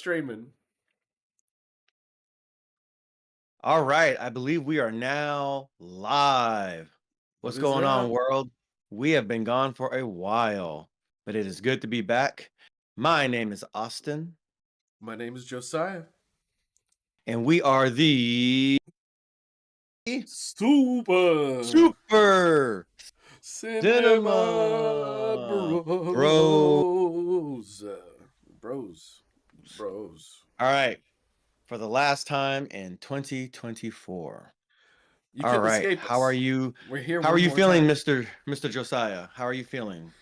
Streaming. All right, I believe we are now live. What What's is going on, up? world? We have been gone for a while, but it is good to be back. My name is Austin, My name is Josiah. and we are the Super Super Cinema Cinema Bro. Bros. Bros. Bros. All right, for the last time in 2024. You All couldn't right, escape how are us. you? We're here How are one you more feeling, time. Mr. Josiah? How are you feeling?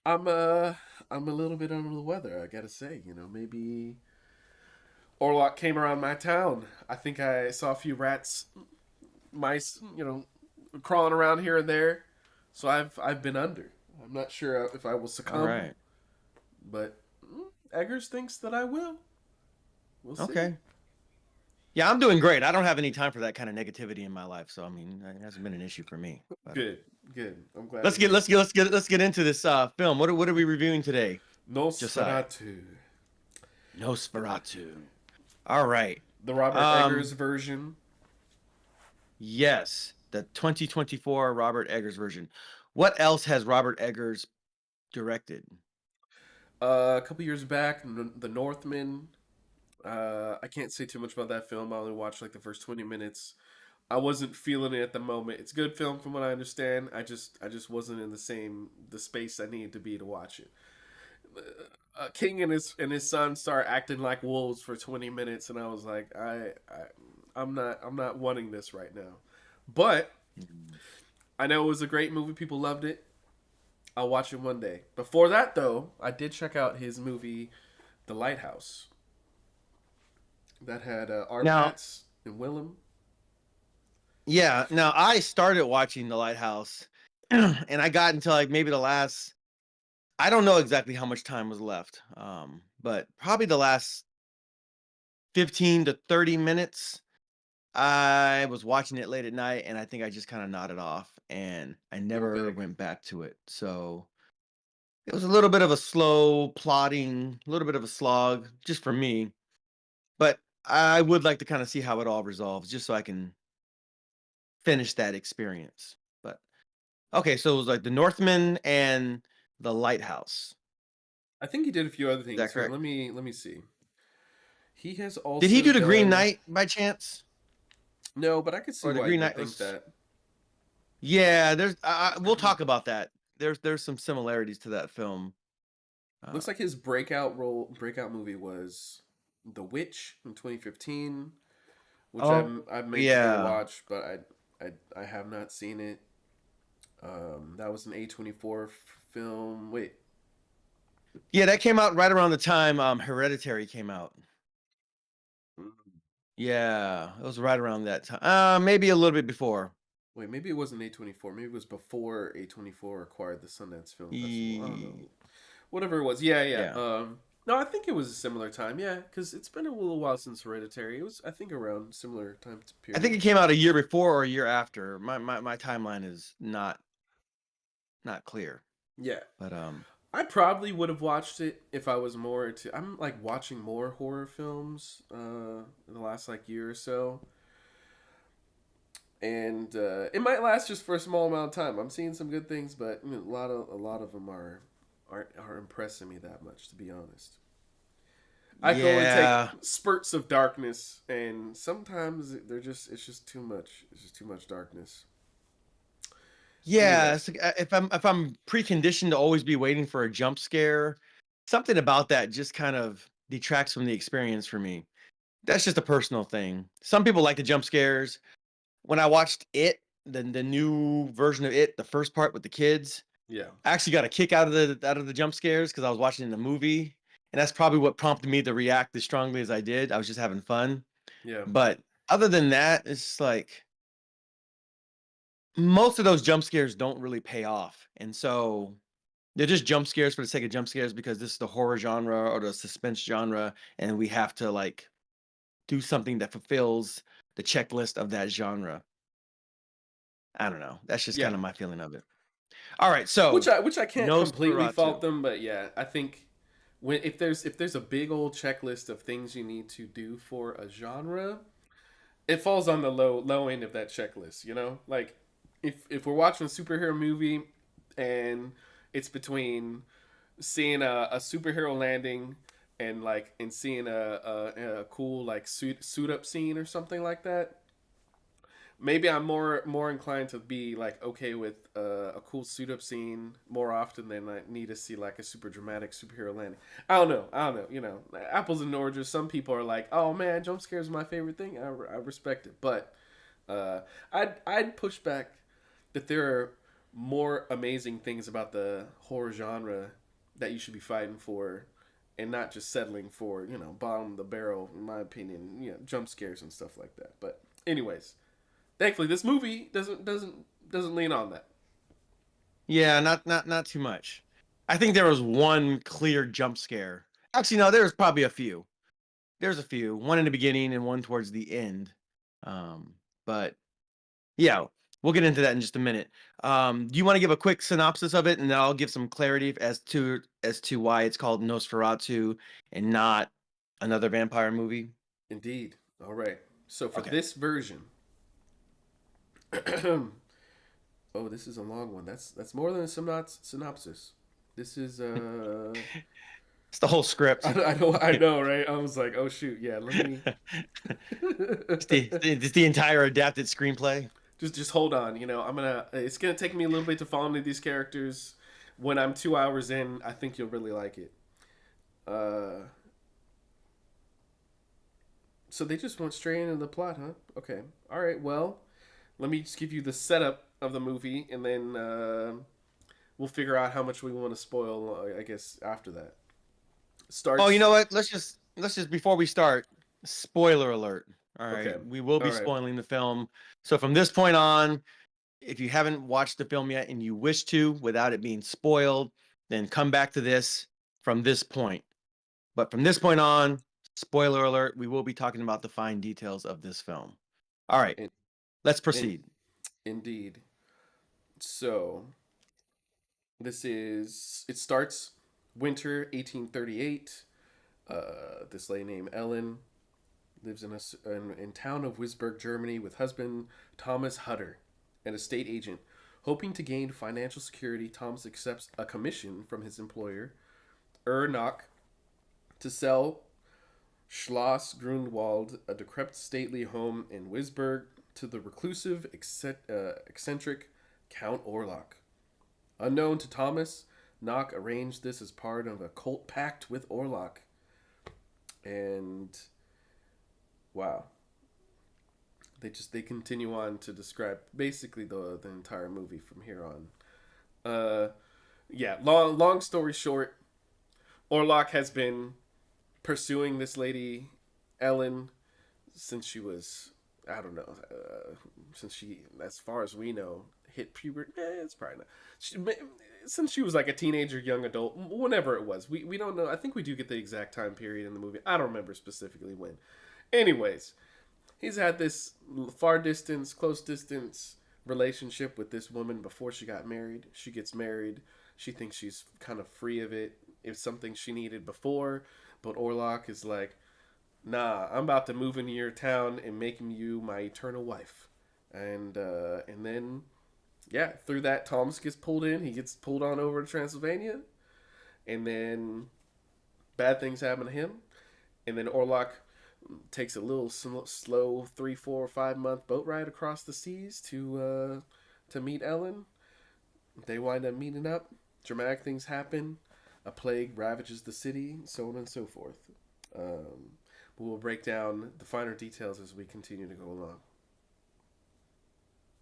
I'm uh I'm a little bit under the weather, I gotta say. Maybe Orlok came around my town. I think I saw a few rats, mice, crawling around here and there. So I've been under. I'm not sure if I will All succumb, right. but Eggers thinks that I will. We'll see. Okay. Yeah, I'm doing great. I don't have any time for that kind of negativity in my life, so I mean, it hasn't been an issue for me. But Good, good. I'm glad let's to get hear let's it. get let's get let's get into this film. What are we reviewing today, Josiah? Nosferatu, Nosferatu. All right. the Robert Eggers Um, version. yes, the 2024 Robert Eggers version. What else has Robert Eggers directed? A couple years back, The Northman. I can't say too much about that film. I only watched like the first 20 minutes. I wasn't feeling it at the moment. It's a good film from what I understand. I just wasn't in the space I needed to be to watch it. King and his son start acting like wolves for 20 minutes, and I was like, I'm not wanting this right now. But Mm. I know it was a great movie. People loved it. I'll watch it one day. Before that, though, I did check out his movie, The Lighthouse, that had R. Now, Patz and Willem. yeah, now I started watching The Lighthouse, and I got into like maybe the last. I don't know exactly how much time was left, but probably the last 15 to 30 minutes. I was watching it late at night and I think I just kind of nodded off and I Go never big. went back to it. So it was a little bit of a slow plotting, a little bit of a slog just for me. But I would like to kind of see how it all resolves just so I can finish that experience. But okay, so it was like the Northman and the Lighthouse. I think he did a few other Is that things here. correct? Let me see. He has Did he also do the Green done Knight by chance? no, but I could see Or the why you Green would Knight think was that. yeah, there's we'll talk about that. There's some similarities to that film. Looks like his breakout movie was The Witch in 2015, which Oh, I've meant to go yeah. watch, but I have not seen it. That was an A24 film. Wait, Yeah, that came out right around the time Hereditary came out. Yeah, it was right around that time. Maybe a little bit before. wait, maybe it wasn't A24. Maybe it was before A24 acquired the Sundance Film Festival. I don't know. Ye- Whatever it was. Yeah, yeah. Yeah. No, I think it was a similar time. Yeah, because it's been a little while since Hereditary. It was, I think, around similar time I think period. it came out a year before or a year after. My timeline is not clear. Yeah, But I probably would have watched it if I was more into. I'm like watching more horror films in the last like year or so, and it might last just for a small amount of time. I'm seeing some good things, but a lot of them aren't impressing me that much, to be honest. I can only take yeah. spurts of darkness, and sometimes it's just too much. It's just too much darkness. Yeah, Anyway, it's like, if I'm preconditioned to always be waiting for a jump scare, something about that just kind of detracts from the experience for me. That's just a personal thing. Some people like the jump scares. When I watched it, the new version of it, the first part with the kids, yeah, I actually got a kick out of the jump scares because I was watching the movie, and that's probably what prompted me to react as strongly as I did. I was just having fun. yeah, But other than that, it's like most of those jump scares don't really pay off. And so they're just jump scares for the sake of jump scares because this is the horror genre or the suspense genre, and we have to like do something that fulfills the checklist of that genre. I don't know. That's just yeah. kind of my feeling of it. All right, Which so I can't completely fault Nosferatu. them, but yeah, I think when if there's a big old checklist of things you need to do for a genre, it falls on the low end of that checklist. You know, like if we're watching a superhero movie and it's between seeing a superhero landing and seeing a cool like suit up scene or something like that, maybe I'm more inclined to be like okay with a cool suit up scene more often than I need to see like a super dramatic superhero landing. I don't know. I don't know. You know, apples and oranges. Some people are like, oh man, jump scares are my favorite thing. I respect it, but uh, I'd push back that there are more amazing things about the horror genre that you should be fighting for and not just settling for, you know, bottom of the barrel, in my opinion, you know, jump scares and stuff like that. But anyways, thankfully this movie doesn't lean on that. Yeah, not too much. I think there was one clear jump scare. Actually, no, there's probably a few. There's a few. One in the beginning and one towards the end. But yeah, we'll get into that in just a minute. Do you want to give a quick synopsis of it, and then I'll give some clarity as to why it's called Nosferatu and not another vampire movie? Indeed. All right. So for Okay. this version, oh, this is a long one. That's more than a synopsis. This is It's the whole script. I know, right? I was like, oh shoot, yeah. Let me It's the entire adapted screenplay. just hold on. You know, It's gonna take me a little bit to fall into these characters. When I'm 2 hours in, I think you'll really like it. Uh, so they just went straight into the plot, huh? Okay. All right. Well, let me just give you the setup of the movie, and then we'll figure out how much we want to spoil. I guess after that Oh, you starts. know what? Let's just before we start, spoiler alert. All Okay. right, we will be All right. spoiling the film. So from this point on, if you haven't watched the film yet and you wish to without it being spoiled, then come back to this from this point. But from this point on, spoiler alert, we will be talking about the fine details of this film. All right, In, let's in, proceed. indeed. So it starts winter 1838. This lady named Ellen lives in town of Wisberg, Germany, with husband Thomas Hutter, an estate agent. Hoping to gain financial security, Thomas accepts a commission from his employer, Ernock, to sell Schloss Grunwald, a decrepit stately home in Wisberg, to the reclusive, eccentric Count Orlok. Unknown to Thomas, Nock arranged this as part of a cult pact with Orlok. And wow, they continue on to describe basically the entire movie from here on. Uh, yeah, long story short, Orlok has been pursuing this lady Ellen since she was I don't know since she as far as we know hit puberty. It's probably not. Since she was like a teenager, young adult, whenever it was. We don't know. I think we do get the exact time period in the movie. I don't remember specifically when. Anyways, he's had this far distance, close distance relationship with this woman before she got married. She gets married. She thinks she's kind of free of it. It's something she needed before, but Orlok is like, nah, I'm about to move into your town and making you my eternal wife. And then yeah, through that Thomas gets pulled in. He gets pulled on over to Transylvania, and then bad things happen to him. And then Orlok takes a little slow 3, 4, 5 month boat ride across the seas to meet Ellen. They wind up meeting up. Dramatic things happen. A plague ravages the city, so on and so forth. But we'll break down the finer details as we continue to go along.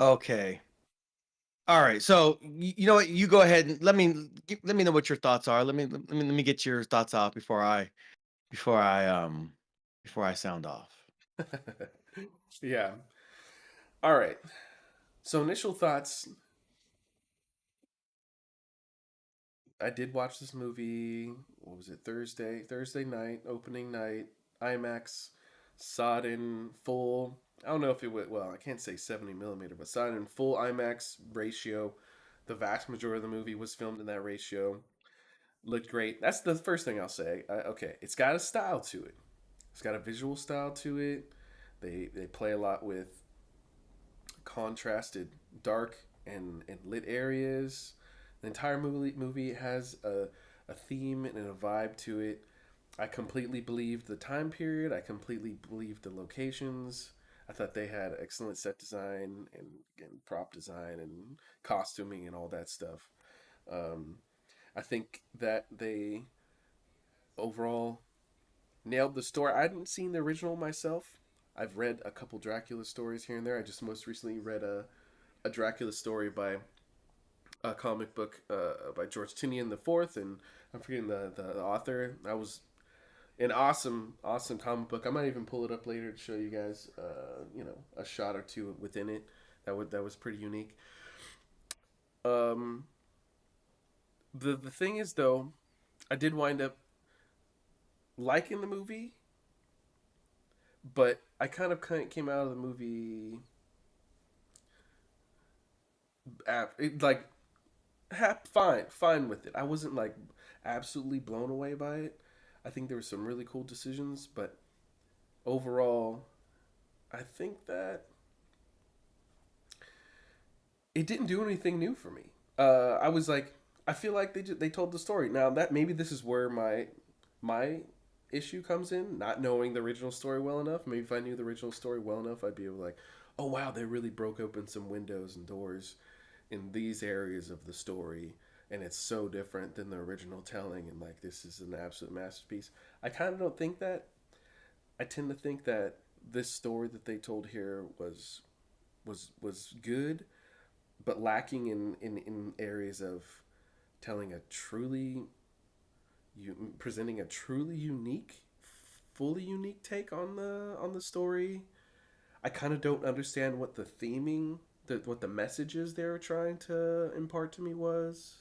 Okay. All right. So you know what? You go ahead and let me know what your thoughts are. Let me get your thoughts out before I before I sound off. Yeah. All right. So initial thoughts. I did watch this movie. What was it? Thursday night, opening night, IMAX. Saw it in full. I don't know if it went well. I can't say 70 millimeter, but saw it in full IMAX ratio. The vast majority of the movie was filmed in that ratio. Looked great. That's the first thing I'll say. Okay, it's got a style to it. It's got a visual style to it. They play a lot with contrasted dark and lit areas. The entire movie has a theme and a vibe to it. I completely believed the time period. I completely believed the locations. I thought they had excellent set design and prop design and costuming and all that stuff. Um, I think that they overall nailed the story. I hadn't seen the original myself. I've read a couple Dracula stories here and there. I just most recently read a Dracula story by a comic book by George Tinian the Fourth, and I'm forgetting the author. That was an awesome comic book. I might even pull it up later to show you guys, a shot or two within it. That was pretty unique. Um, the thing is though, I did wind up liking the movie, but I kind of came out of the movie like fine with it. I wasn't like absolutely blown away by it. I think there were some really cool decisions, but overall, I think that it didn't do anything new for me. I was like, I feel like they told the story. Now that maybe this is where my issue comes in, not knowing the original story well enough. Maybe if I knew the original story well enough, I'd be able to like, oh wow, they really broke open some windows and doors in these areas of the story, and it's so different than the original telling, and like this is an absolute masterpiece. I kind of don't think that. I tend to think that this story that they told here was good, but lacking in areas of telling a truly presenting a truly unique, fully unique take on the story. I kind of don't understand what the theming, what the messages they were trying to impart to me was.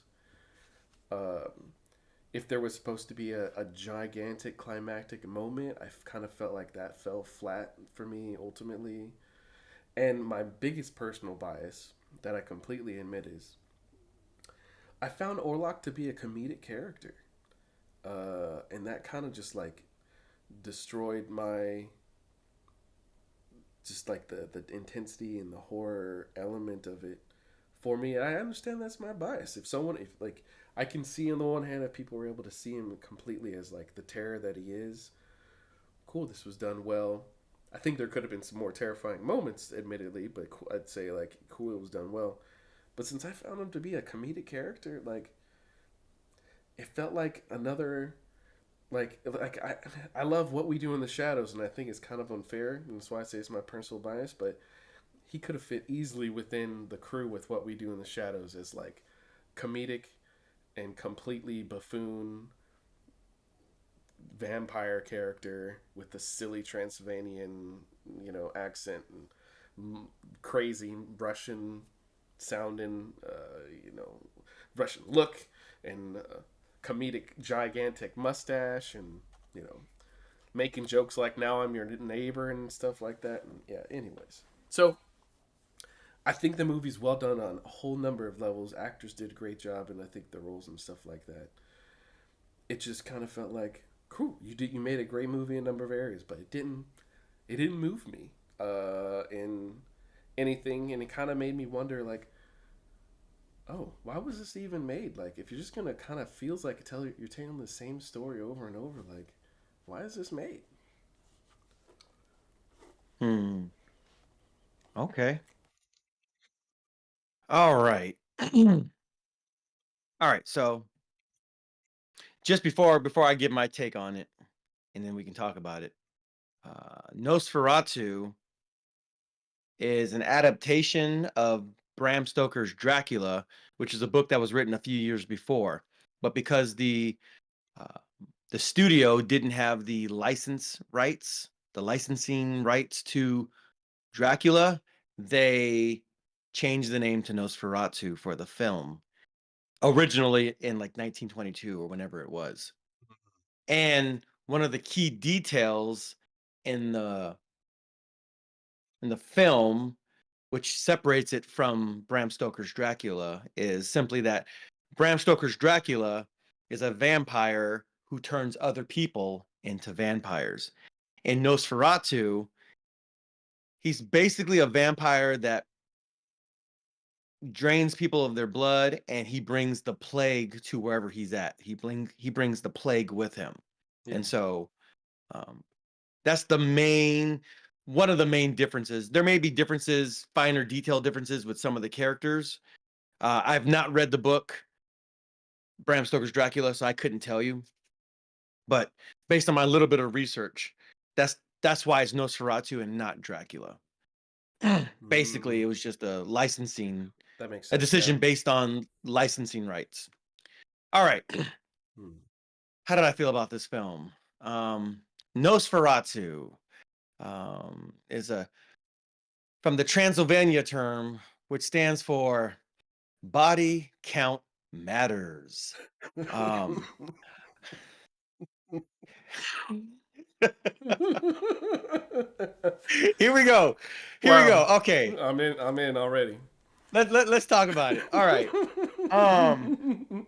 Um, if there was supposed to be a gigantic climactic moment, I kind of felt like that fell flat for me ultimately. And my biggest personal bias that I completely admit is I found Orlok to be a comedic character. And that kind of just like destroyed my just like the intensity and the horror element of it for me. I understand that's my bias. If like I can see on the one hand if people were able to see him completely as like the terror that he is, cool, this was done well. I think there could have been some more terrifying moments, admittedly, but I'd say like cool, it was done well. But since I found him to be a comedic character, like it felt like another I love What We Do in the Shadows, and I think it's kind of unfair, and that's why I say it's my personal bias. But he could have fit easily within the crew with What We Do in the Shadows as like comedic and completely buffoon vampire character with the silly Transylvanian, accent and crazy Russian sounding, Russian look and comedic gigantic mustache and making jokes like now I'm your neighbor and stuff like that. And yeah, anyways. So I think the movie's well done on a whole number of levels. Actors did a great job, and I think the roles and stuff like that. It just kind of felt like, cool, you made a great movie in a number of areas, but it didn't move me in anything, and it kind of made me wonder like, oh, why was this even made? Like, if you're just gonna kind of feels like you're telling the same story over and over, like, why is this made? Hmm. Okay. All right. All right. So just before I give my take on it, and then we can talk about it. Nosferatu is an adaptation of Bram Stoker's Dracula, which is a book that was written a few years before. But because uh, the studio didn't have the licensing rights to Dracula, they changed the name to Nosferatu for the film, originally in like 1922 or whenever it was. And one of the key details in the film, which separates it from Bram Stoker's Dracula, is simply that Bram Stoker's Dracula is a vampire who turns other people into vampires. In Nosferatu, he's basically a vampire that drains people of their blood, and he brings the plague to wherever he's at. He brings the plague with him. Yeah. And so um, that's the main one of the main differences. There may be differences, finer detail differences with some of the characters. I've not read the book Bram Stoker's Dracula, so I couldn't tell you. But based on my little bit of research, that's why it's Nosferatu and not Dracula. Basically, Mm, it was just that makes a sense. Yeah. decision based on licensing rights. All right. Mm. How did I feel about this film? Nosferatu is a from the Transylvania term, which stands for body count matters. Um, here we go. Here we Wow. go. Okay, I'm in already. let's talk about it. All right. Um,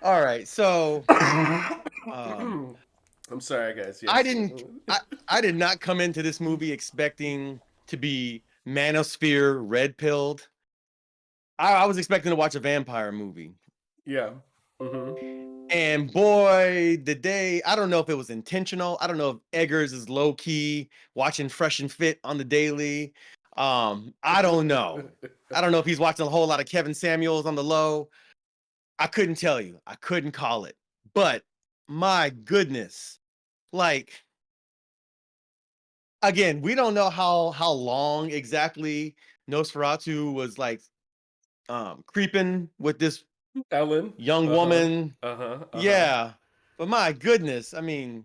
all right. So, um, I'm sorry, guys. I Yes. didn't. I did not come into this movie expecting to be manosphere red pilled. I was expecting to watch a vampire movie. Yeah. Hmm. And boy, the day, I don't know if it was intentional. I don't know if Eggers is low key watching Fresh and Fit on the daily. I don't know. I don't know if he's watching a whole lot of Kevin Samuels on the low. I couldn't tell you. I couldn't call it. But my goodness, like again, we don't know how long exactly Nosferatu was like creeping with this Ellen. young Uh huh. woman. Uh huh. Uh huh. Yeah. But my goodness, I mean,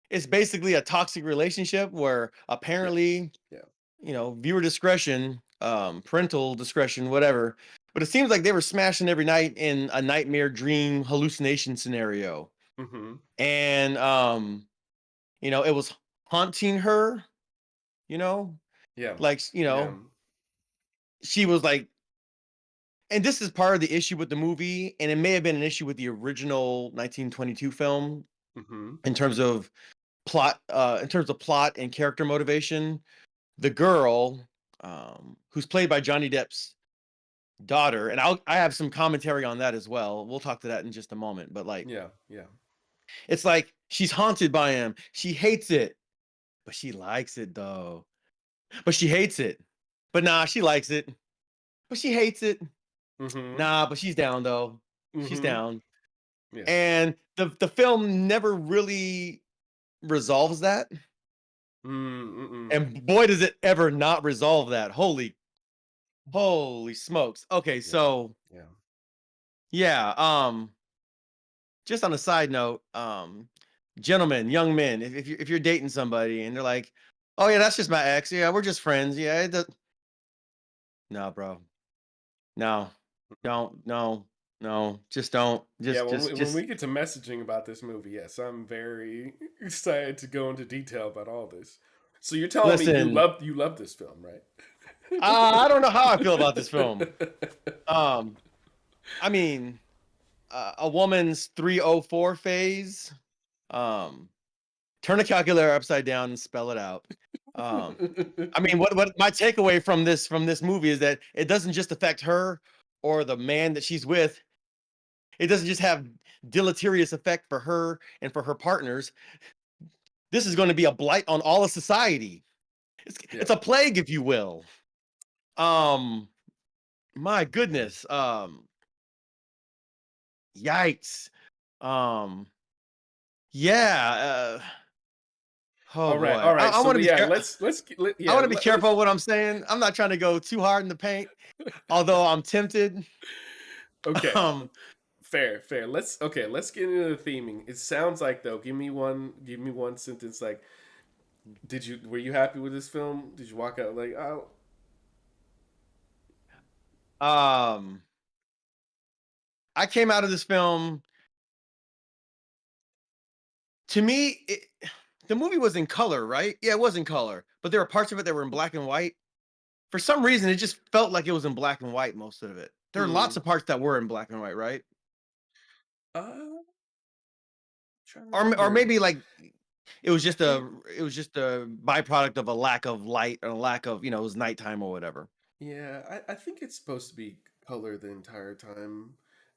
it's basically a toxic relationship where Yeah. apparently, Yeah. viewer discretion, parental discretion, whatever. But it seems like they were smashing every night in a nightmare dream hallucination scenario. Hmm. And it was haunting her, you know, Yeah. like, Yeah. she was like, and this is part of the issue with the movie, and it may have been an issue with the original 1922 film Hmm. in terms of plot and character motivation. The girl, who's played by Johnny Depp's daughter, and I have some commentary on that as well. We'll talk to that in just a moment. But like, Yeah. Yeah. it's like she's haunted by him. She hates it, but she likes it though. But she hates it. But nah, she likes it. But she hates it. Hmm. Nah, but she's down though. She's Hmm. down. Yeah. And the film never really resolves that. Mm-mm. And boy, does it ever not resolve that. Holy smokes. Okay, Yeah. so Yeah. yeah, just on a side note, gentlemen, young men, if you're dating somebody and they're like, "Oh yeah, that's just my ex. Yeah, we're just friends. Yeah, no, bro. No. Don't. No. No. Just don't. Yeah, Just when just when just we get to messaging about this movie, yes, I'm very excited to go into detail about all this. So you're telling me listen. you love this film, right? I don't know how I feel about this film. Um, I mean, a woman's 304 phase. Um, Turn a calculator upside down and spell it out. Um, I mean, what my takeaway from this movie is that it doesn't just affect her or the man that she's with. It doesn't just have deleterious effect for her and for her partners. This is going to be a blight on all of society. It's Yeah. a plague, if you will. Um, my goodness. Yikes. Um, yeah. Oh All right. boy. All right. I want to be Yeah, careful. I yeah, want to be careful what I'm saying. I'm not trying to go too hard in the paint, although I'm tempted. okay. Um, Fair, fair. Let's get into the theming. It sounds like though, give me one sentence like were you happy with this film? Did you walk out like, "Oh, um, I came out of this film. To me, the movie was in color, right? Yeah, it was in color, but there were parts of it that were in black and white. For some reason, it just felt like it was in black and white most of it. There are lots hmm." of parts that were in black and white, right? Trying to Or remember. maybe like it was I just think, a byproduct of a lack of light or a lack of, it was nighttime or whatever. yeah, I think it's supposed to be color the entire time.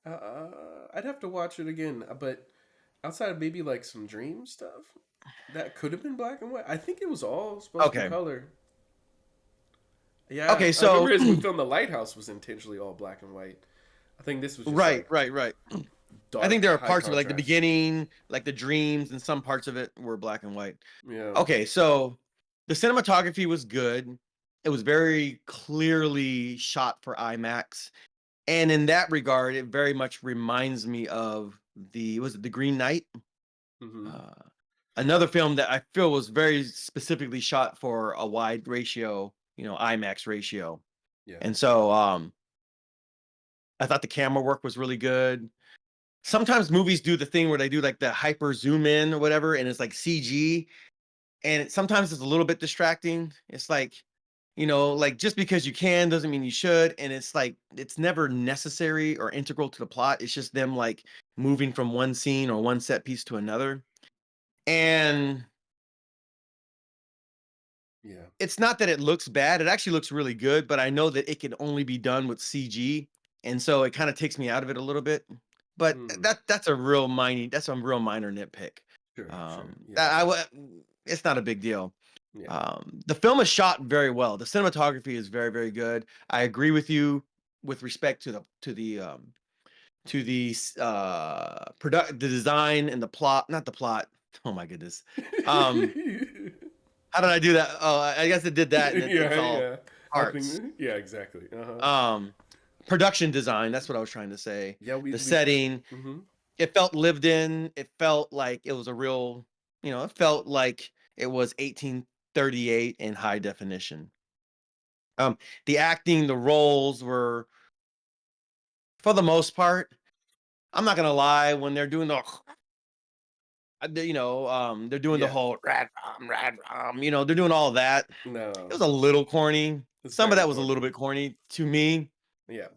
I'd have to watch it again, but outside of maybe like some dream stuff, that could have been black and white. I think it was all supposed to be Okay. color. Yeah, Okay, I remember so his film The Lighthouse was intentionally all black and white. I think this was just right, like right, right. I think dark, there are high parts of it, like the contrast. beginning, like the dreams, and some parts of it were black and white. Yeah. Okay, so the cinematography was good. It was very clearly shot for IMAX. And in that regard, it very much reminds me of was it The Green Knight? Mm-hmm. Uh, Another film that I feel was very specifically shot for a wide ratio, IMAX ratio. Yeah. And so I thought the camera work was really good. Sometimes movies do the thing where they do like the hyper zoom in or whatever, and it's like CG, and sometimes it's a little bit distracting. It's like, like just because you can doesn't mean you should, and it's like it's never necessary or integral to the plot. It's just them like moving from one scene or one set piece to another. And Yeah. it's not that it looks bad. It actually looks really good, but I know that it can only be done with CG, and so it kind of takes me out of it a little bit. But Mm. that's a real minor nitpick. Sure. Sure. Yeah. That I it's not a big deal. Yeah. The film is shot very well. The cinematography is very, very good. I agree with you with respect the design and the plot, not the plot. Oh my goodness. Um, how did I do that? Oh, I guess it did that, and it's Yeah. all Yeah. I parts. think. Yeah. Exactly. Uh huh. Um, Production design. That's what I was trying to say. Yeah. The We. setting. Mm-hmm. It felt lived in. It felt like it was a real. It felt like it was 1838 in high definition. Um, the acting, the roles were, for the most part, I'm not gonna lie, when they're doing they're doing the Yeah. whole rad they're doing all of that. It No. was a little corny. It's Some of very that was a little corny. bit corny to me. Yeah.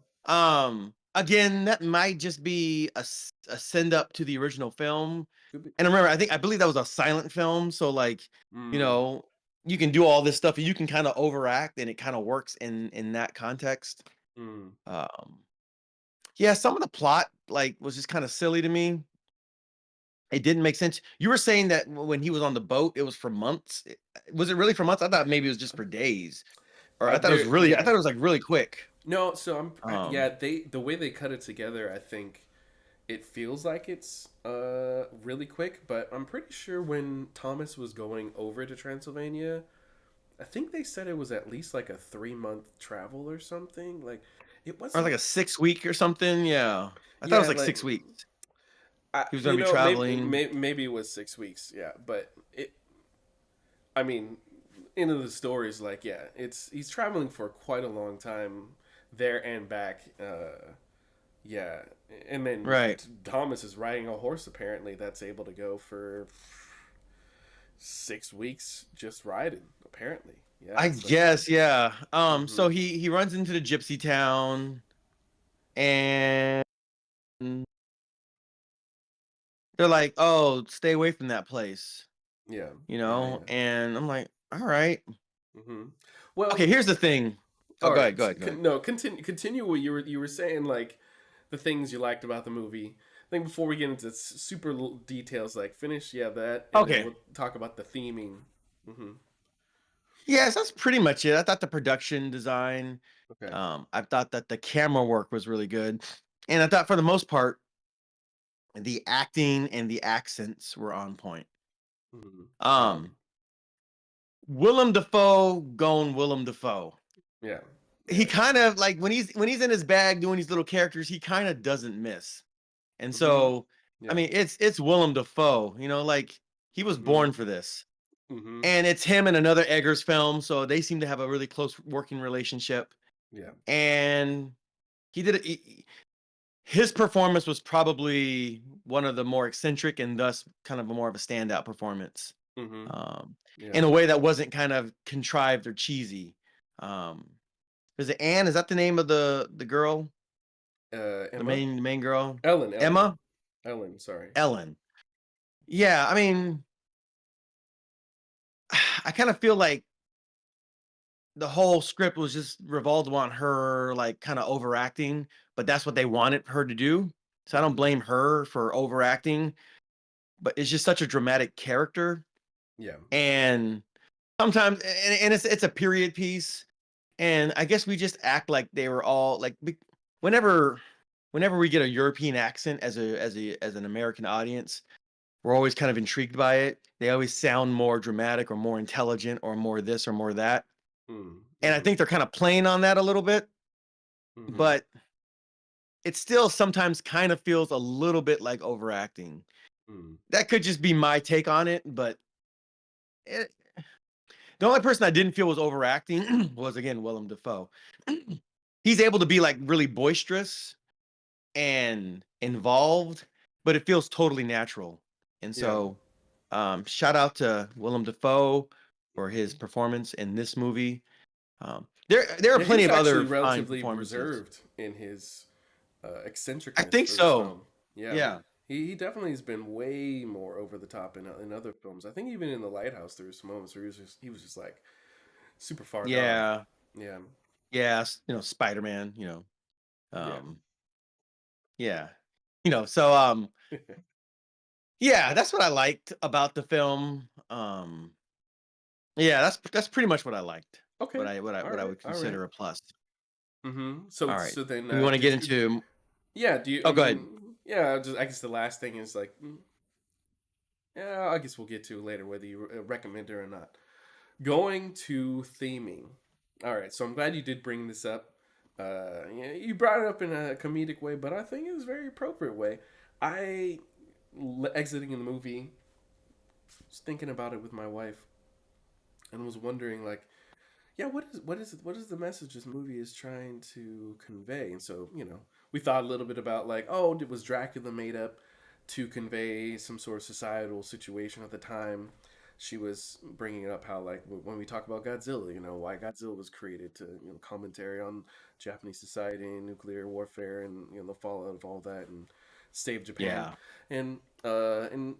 Again, that might just be a send up to the original film. Could be. And remember, I believe that was a silent film, so like, you Mm. know, you can do all this stuff and you can kind of overact and it kind of works in that context. Mm. Um, yeah, some of the plot like was just kind of silly to me. It didn't make sense. You were saying that when he was on the boat, it was for months. Was it really for months? I thought maybe it was just for days. Or There. I Yeah. thought it was like really quick. No. So Um, yeah. The way they cut it together, I think it feels like it's really quick. But I'm pretty sure when Thomas was going over to Transylvania, I think they said it was at least like a 3 month travel or something. Like it or wasn't. like a 6 week or something. Yeah. I thought it was Yeah. like Like 6 weeks. He was gonna be maybe traveling. maybe it was 6 weeks. Yeah. But it. I mean, into the stories, like yeah, it's he's traveling for quite a long time there and back. Yeah, and then Right. Thomas is riding a horse apparently that's able to go for 6 weeks just riding. Apparently, yeah, I it's like guess, yeah. mm-hmm. So he runs into the gypsy town and they're like, "Oh, stay away from that place," Yeah, yeah, yeah. And I'm like, "All right." Mm-hmm. Okay, Well, here's the thing. Oh, all go ahead, right. go ahead, go ahead. No, continue what you were saying, like the things you liked about the movie. I think before we get into super details, like finish, yeah, that, and then Okay. we'll talk about the theming. Mm-hmm. Yes, that's pretty much it. I thought the production design, Okay. I thought that the camera work was really good. And I thought for the most part, the acting and the accents were on point. Mm-hmm. Yeah. Um, Willem Dafoe going Willem Dafoe. Yeah. He Yeah. kind of like when he's in his bag doing these little characters, he kind of doesn't miss. And Mm-hmm. so, I Yeah. mean, it's Willem Dafoe, like he was Mm-hmm. born for this. Mm-hmm. And it's him and another Eggers film, so they seem to have a really close working relationship. Yeah. And he did it. His performance was probably one of the more eccentric and thus kind of a more of a standout performance, Mm-hmm. um, Yeah. in a way that wasn't kind of contrived or cheesy. Um, is it Anne? Is that the name of the girl? The Emma. main girl? Ellen. Emma? Ellen, sorry. Ellen. Yeah, I mean, I kind of feel like the whole script was just revolved on her like kind of overacting, but that's what they wanted her to do. So I don't Hmm. blame her for overacting, but it's just such a dramatic character. Yeah. And sometimes and it's a period piece. And I guess we just act like they were all like whenever whenever we get a European accent as an American audience, we're always kind of intrigued by it. They always sound more dramatic or more intelligent or more this or more that. Mm, And I mm-hmm. think they're kind of playing on that a little bit, Mm-hmm. but it still sometimes kind of feels a little bit like overacting. Mm, That could just be my take on it, but it, the only person I didn't feel was overacting was again Willem Dafoe. He's able to be like really boisterous and involved, but it feels totally natural. And yeah. so, shout out to Willem Dafoe for his Hmm. performance in this movie. There are Yeah, he plenty was of actually other fine relatively performances. reserved in his I eccentricness think for this so. film. Yeah, Yeah. he definitely has been way more over the top in other films. I think even in The Lighthouse, there was some moments where he was just like super far gone. Yeah. Yeah, Yeah. Spider-Man, yeah. um, yeah. So yeah, that's what I liked about the film. Yeah, that's pretty much what I liked. Okay, What I would all right. consider a plus. Mm-hmm. So All right. so then Do we want to get did you? into Yeah. Do you? I Oh, go ahead. mean, yeah. Just I guess the last thing is like, yeah. I guess we'll get to later whether you recommend it or not. Going to theming. All right, so I'm glad you did bring this up. Yeah, you brought it up in a comedic way, but I think it was a very appropriate way. I exiting the movie, was thinking about it with my wife, and was wondering like, yeah, what is the message this movie is trying to convey? And so we thought a little bit about like, oh, was Dracula made up to convey some sort of societal situation at the time? She was bringing up how like when we talk about Godzilla, why Godzilla was created to commentary on Japanese society and nuclear warfare and the fallout of all that and save Japan, Yeah. and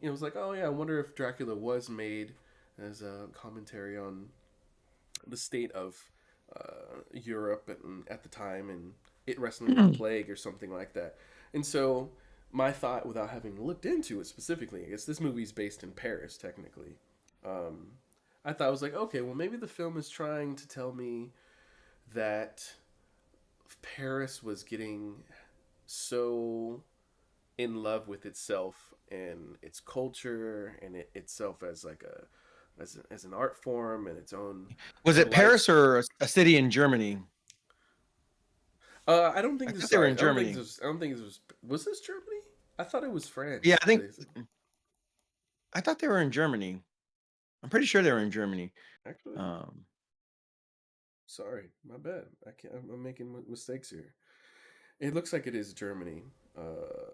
it was like, oh yeah, I wonder if Dracula was made as a commentary on the state of Europe at the time and it wrestling with the plague or something like that. And so my thought, without having looked into it specifically, I guess this movie's based in Paris technically. Um, I thought I was like, okay, well maybe the film is trying to tell me that Paris was getting so in love with itself and its culture and itself as like as an art form and its own Was it life. Paris or a city in Germany? I don't I think this. thought they were Sorry, in Germany. I don't think this was. Was this Germany? I thought it was Yeah, France. I thought they were in Germany. I'm pretty sure they were in Germany. Actually, Um, sorry, my bad. I can't. I'm making mistakes here. It looks like it is Germany. Uh,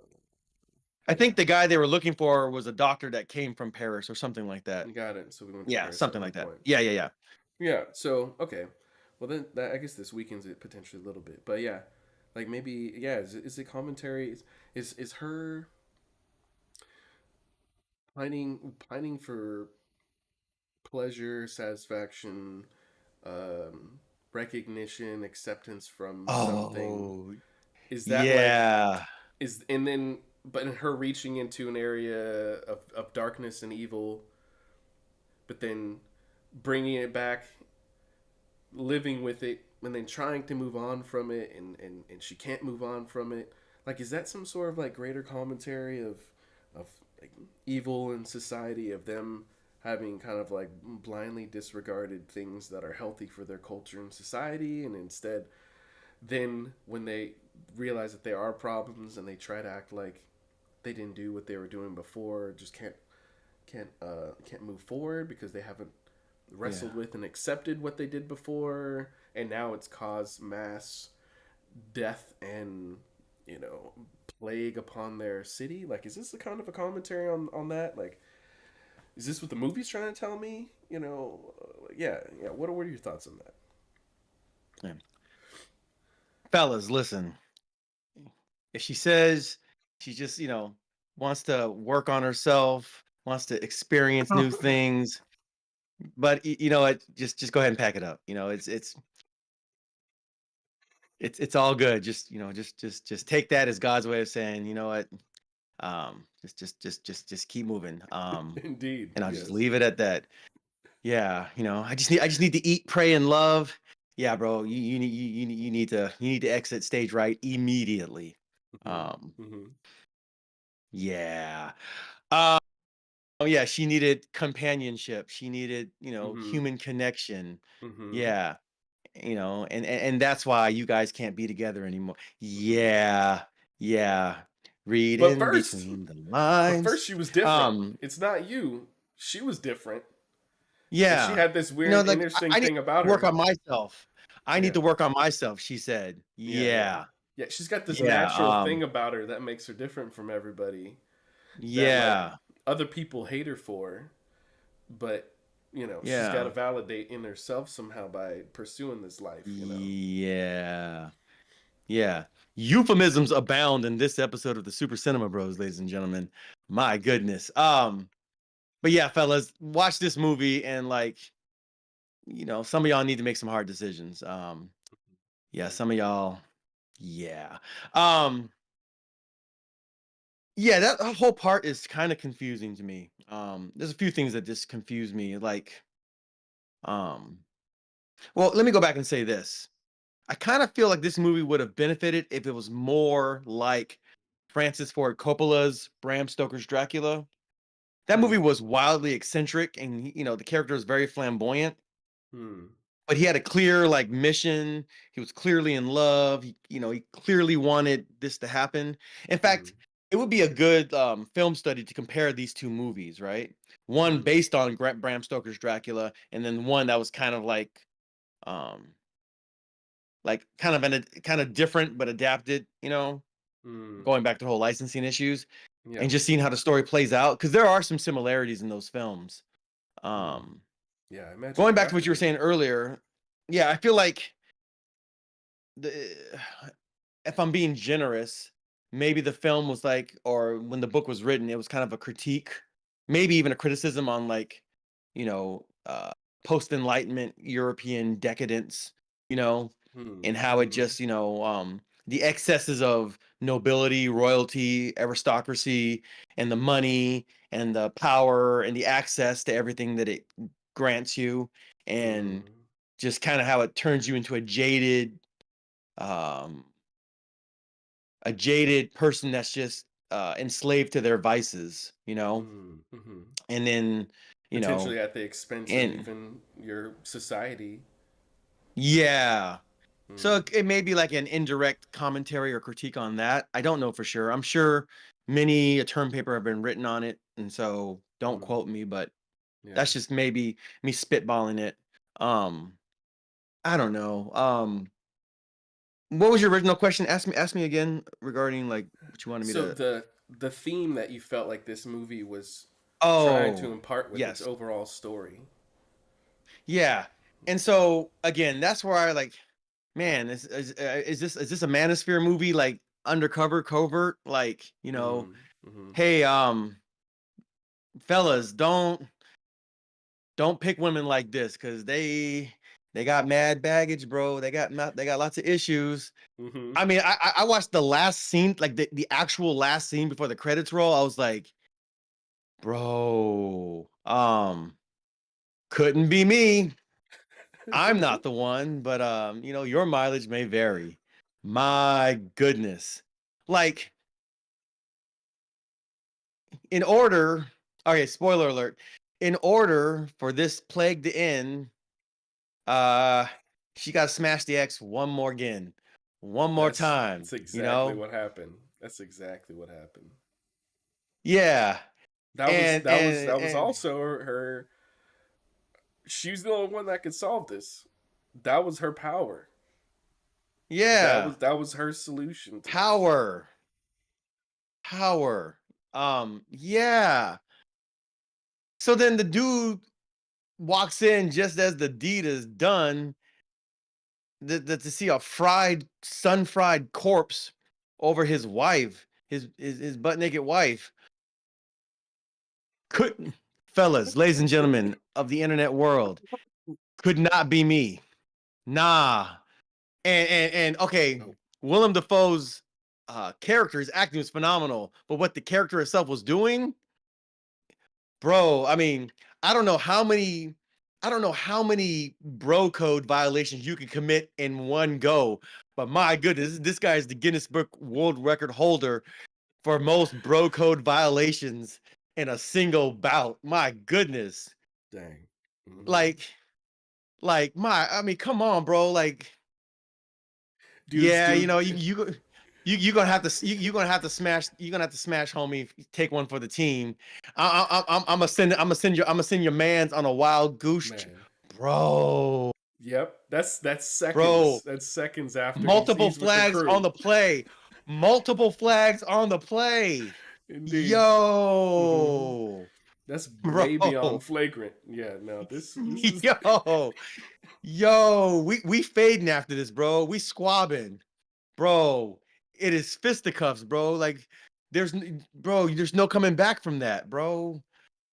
I yeah, think the guy they were looking for was a doctor that came from Paris or something like that. got it. So we went to Yeah, Paris at something one like that. point. Yeah, yeah, yeah. Yeah. So okay. Well then, I guess this weakens it potentially a little bit. But yeah, like maybe yeah. Is it commentary? Is her pining for pleasure, satisfaction, um, recognition, acceptance from something. Oh, Is that like yeah. is and then but in her reaching into an area of darkness and evil, but then bringing it back, living with it, and then trying to move on from it, and she can't move on from it. Like, is that some sort of like greater commentary of like evil in society, of them having kind of like blindly disregarded things that are healthy for their culture and society, and instead, then when they realize that there are problems and they try to act like they didn't do what they were doing before, just can't move forward because they haven't Yeah. wrestled with and accepted what they did before, and now it's caused mass death and plague upon their city. Like, is this the kind of a commentary on that? Like, is this what the movie's trying to tell me? Yeah, yeah. What are your thoughts on that? Yeah. Fellas, listen. If she says she's just, wants to work on herself, wants to experience new things. But you know what? Just go ahead and pack it up. You know, it's all good. Just, you know, just take that as God's way of saying, you know what? Just keep moving. Indeed, And I'll just yes. leave it at that. Yeah, you know, I just need to eat, pray, and love. Yeah, bro, you need to exit stage right immediately. Hmm. Um, Hmm. yeah. Uh, oh yeah, she needed companionship. She needed, you know, Hmm. human connection. Hmm. Yeah, you know, and that's why you guys can't be together anymore. Hmm. Yeah, yeah. Read But in first, between the but lines. first she was different. Um, It's not you. She was different, and she yeah. had this You know, weird, like interesting I need thing about to work her. on myself. I need Yeah, to work on myself, she said. yeah, yeah, Yeah. yeah. She's got this Yeah. natural thing about her that makes her different from everybody. That like Yeah. other people hate her for, but she's got to Yeah. validate in herself somehow by pursuing this life. Yeah. Yeah. Euphemisms abound in this episode of the Super Cinema Bros, ladies and gentlemen. My goodness. But yeah, fellas, watch this movie and like, you know, some of y'all need to make some hard decisions. Yeah, Yeah. some of y'all, yeah. Um, yeah, that whole part is kind of confusing to me. There's a few things that just confuse me. Like, um, well, let me go back and say this. I kind of feel like this movie would have benefited if it was more like Francis Ford Coppola's Bram Stoker's Dracula. That movie Hmm. was wildly eccentric, and you know the character was very flamboyant. Hmm. But he had a clear like mission. He was clearly in love. He clearly wanted this to happen. In Hmm. fact, it would be a good film study to compare these two movies, right? One Hmm. based on Bram Stoker's Dracula, and then one that was kind of um, like kind of different but adapted. Hmm. Going back to the whole licensing issues Yeah. and just seeing how the story plays out because there are some similarities in those films. Hmm. Um, Yeah. I imagine Going there back to have what to you were be. saying earlier, yeah, I feel like the if I'm being generous, maybe the film was like, or when the book was written, it was kind of a critique, maybe even a criticism on like, post Enlightenment European decadence, you know, Hmm. and how it Hmm. just, the excesses of nobility, royalty, aristocracy, and the money and the power and the access to everything that it grants you, and Hmm. just kind of how it turns you into um, a jaded person that's just enslaved to their vices, Hmm. Hmm. and then, you know, Potentially at the expense of and even your society. yeah. So Hmm. it may be like an indirect commentary or critique on that. I don't know for sure. I'm sure many a term paper have been written on it, and so don't Hmm. quote me, but Yeah. that's just maybe me spitballing it. Um, I don't know. What was your original question? Ask me again regarding like what you wanted me So to. the theme that you felt like this movie was trying to Oh, impart with its yes. overall story. Yeah. And so again, that's where I like, man, is this a manosphere movie like undercover covert like, Hmm. Hmm. hey, fellas, don't pick women like this cuz they got mad baggage, bro. They got lots of issues. Hmm. I mean, I watched the last scene, like the actual last scene before the credits roll. I was like, "Bro, couldn't be me. I'm not the one, but your mileage may vary." My goodness. Like, in order, okay, spoiler alert. In order for this plague to end, uh she got to smash the X one more again. One more That's time, exactly what happened. That's exactly what happened. Yeah. That was And that was and that was and also her. She's the only one that could solve this. That was her power. That yeah, was that was her solution to this. power. Power. Yeah. So then the dude walks in just as the deed is done, to see a sun fried corpse over his wife, his butt naked wife. Couldn't, fellas, ladies and gentlemen of the internet world, could not be me. Nah. And okay, Oh, Willem Dafoe's character, his acting was phenomenal, but what the character itself was doing, bro, I mean, I don't know how many bro code violations you can commit in one go. But my goodness, this guy is the Guinness Book World Record holder for most bro code violations in a single bout. My goodness. dang. Hmm. Like I mean, come on, bro. Like, Dudes, yeah, dude. you gonna have to you gonna have to smash homie, take one for the team. I'm gonna send your man's on a wild goose Man. bro. Yep. That's Bro, seconds. That's seconds after multiple he's with the flags on crew. the play. Multiple flags on the play. Indeed. Hmm. Yo, That's bro. way beyond flagrant. Yeah, no, this is Yo, we fading after this, bro. We squabbing, bro. It is fisticuffs, bro. Like, bro, there's no coming back from that, bro.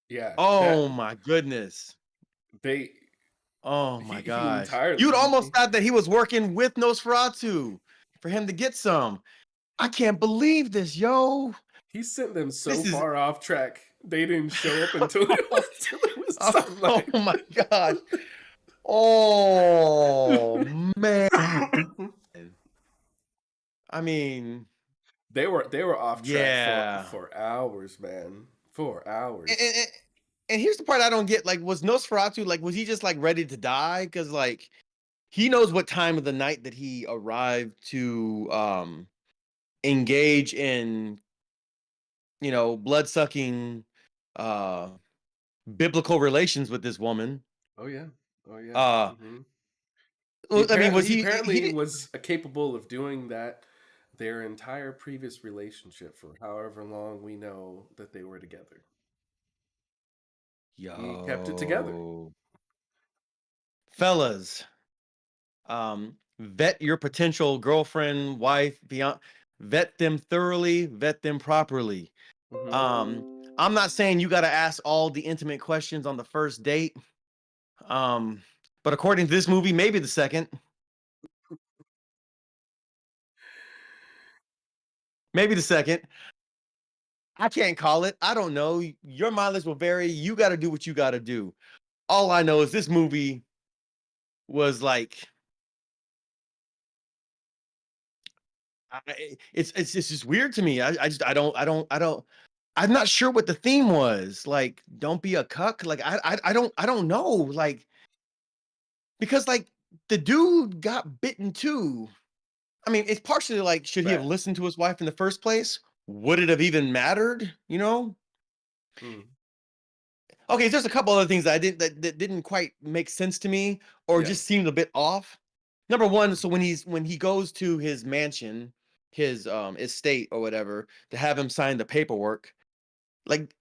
yeah, Oh that my goodness. they Oh my he gosh. entirely You'd almost thought that he was working with Nosferatu for him to get some. I can't believe this, yo. he sent them so This is far off track. They didn't show up until it was oh time. my gosh. Oh man. I mean, They were off track for yeah. hours, man. For And, hours. and, and and here's the part I don't get. Like, was Nosferatu, like, was he just like ready to die? Because like he knows what time of the night that he arrived to engage in, blood sucking uh biblical relations with this woman. Oh yeah. Oh yeah. Uh Hmm. I mean, was He he apparently did was capable of doing that their entire previous relationship for however long we know that they were together. He kept it together. yo fellas, vet your potential girlfriend, wife, beyond, vet them thoroughly, vet them properly. Hmm. um I'm not saying you got to ask all the intimate questions on the first date, um but according to this movie, maybe the second, maybe the second. I can't call it. I don't know. Your mileage will vary. You got to do what you got to do. All I know is this movie was like, it's just weird to me. I just I don't. I'm not sure what the theme was. Like, don't be a cuck. Like, I don't know. Like, because like the dude got bitten too. I mean, it's partially like, should he have Bad. listened to his wife in the first place? Would it have even mattered? Mm. Okay, there's a couple other things that I didn't that didn't quite make sense to me, or Yeah. just seemed a bit off. Number one, so Mhm. when he goes to his mansion, his estate or whatever, to have him sign the paperwork, like,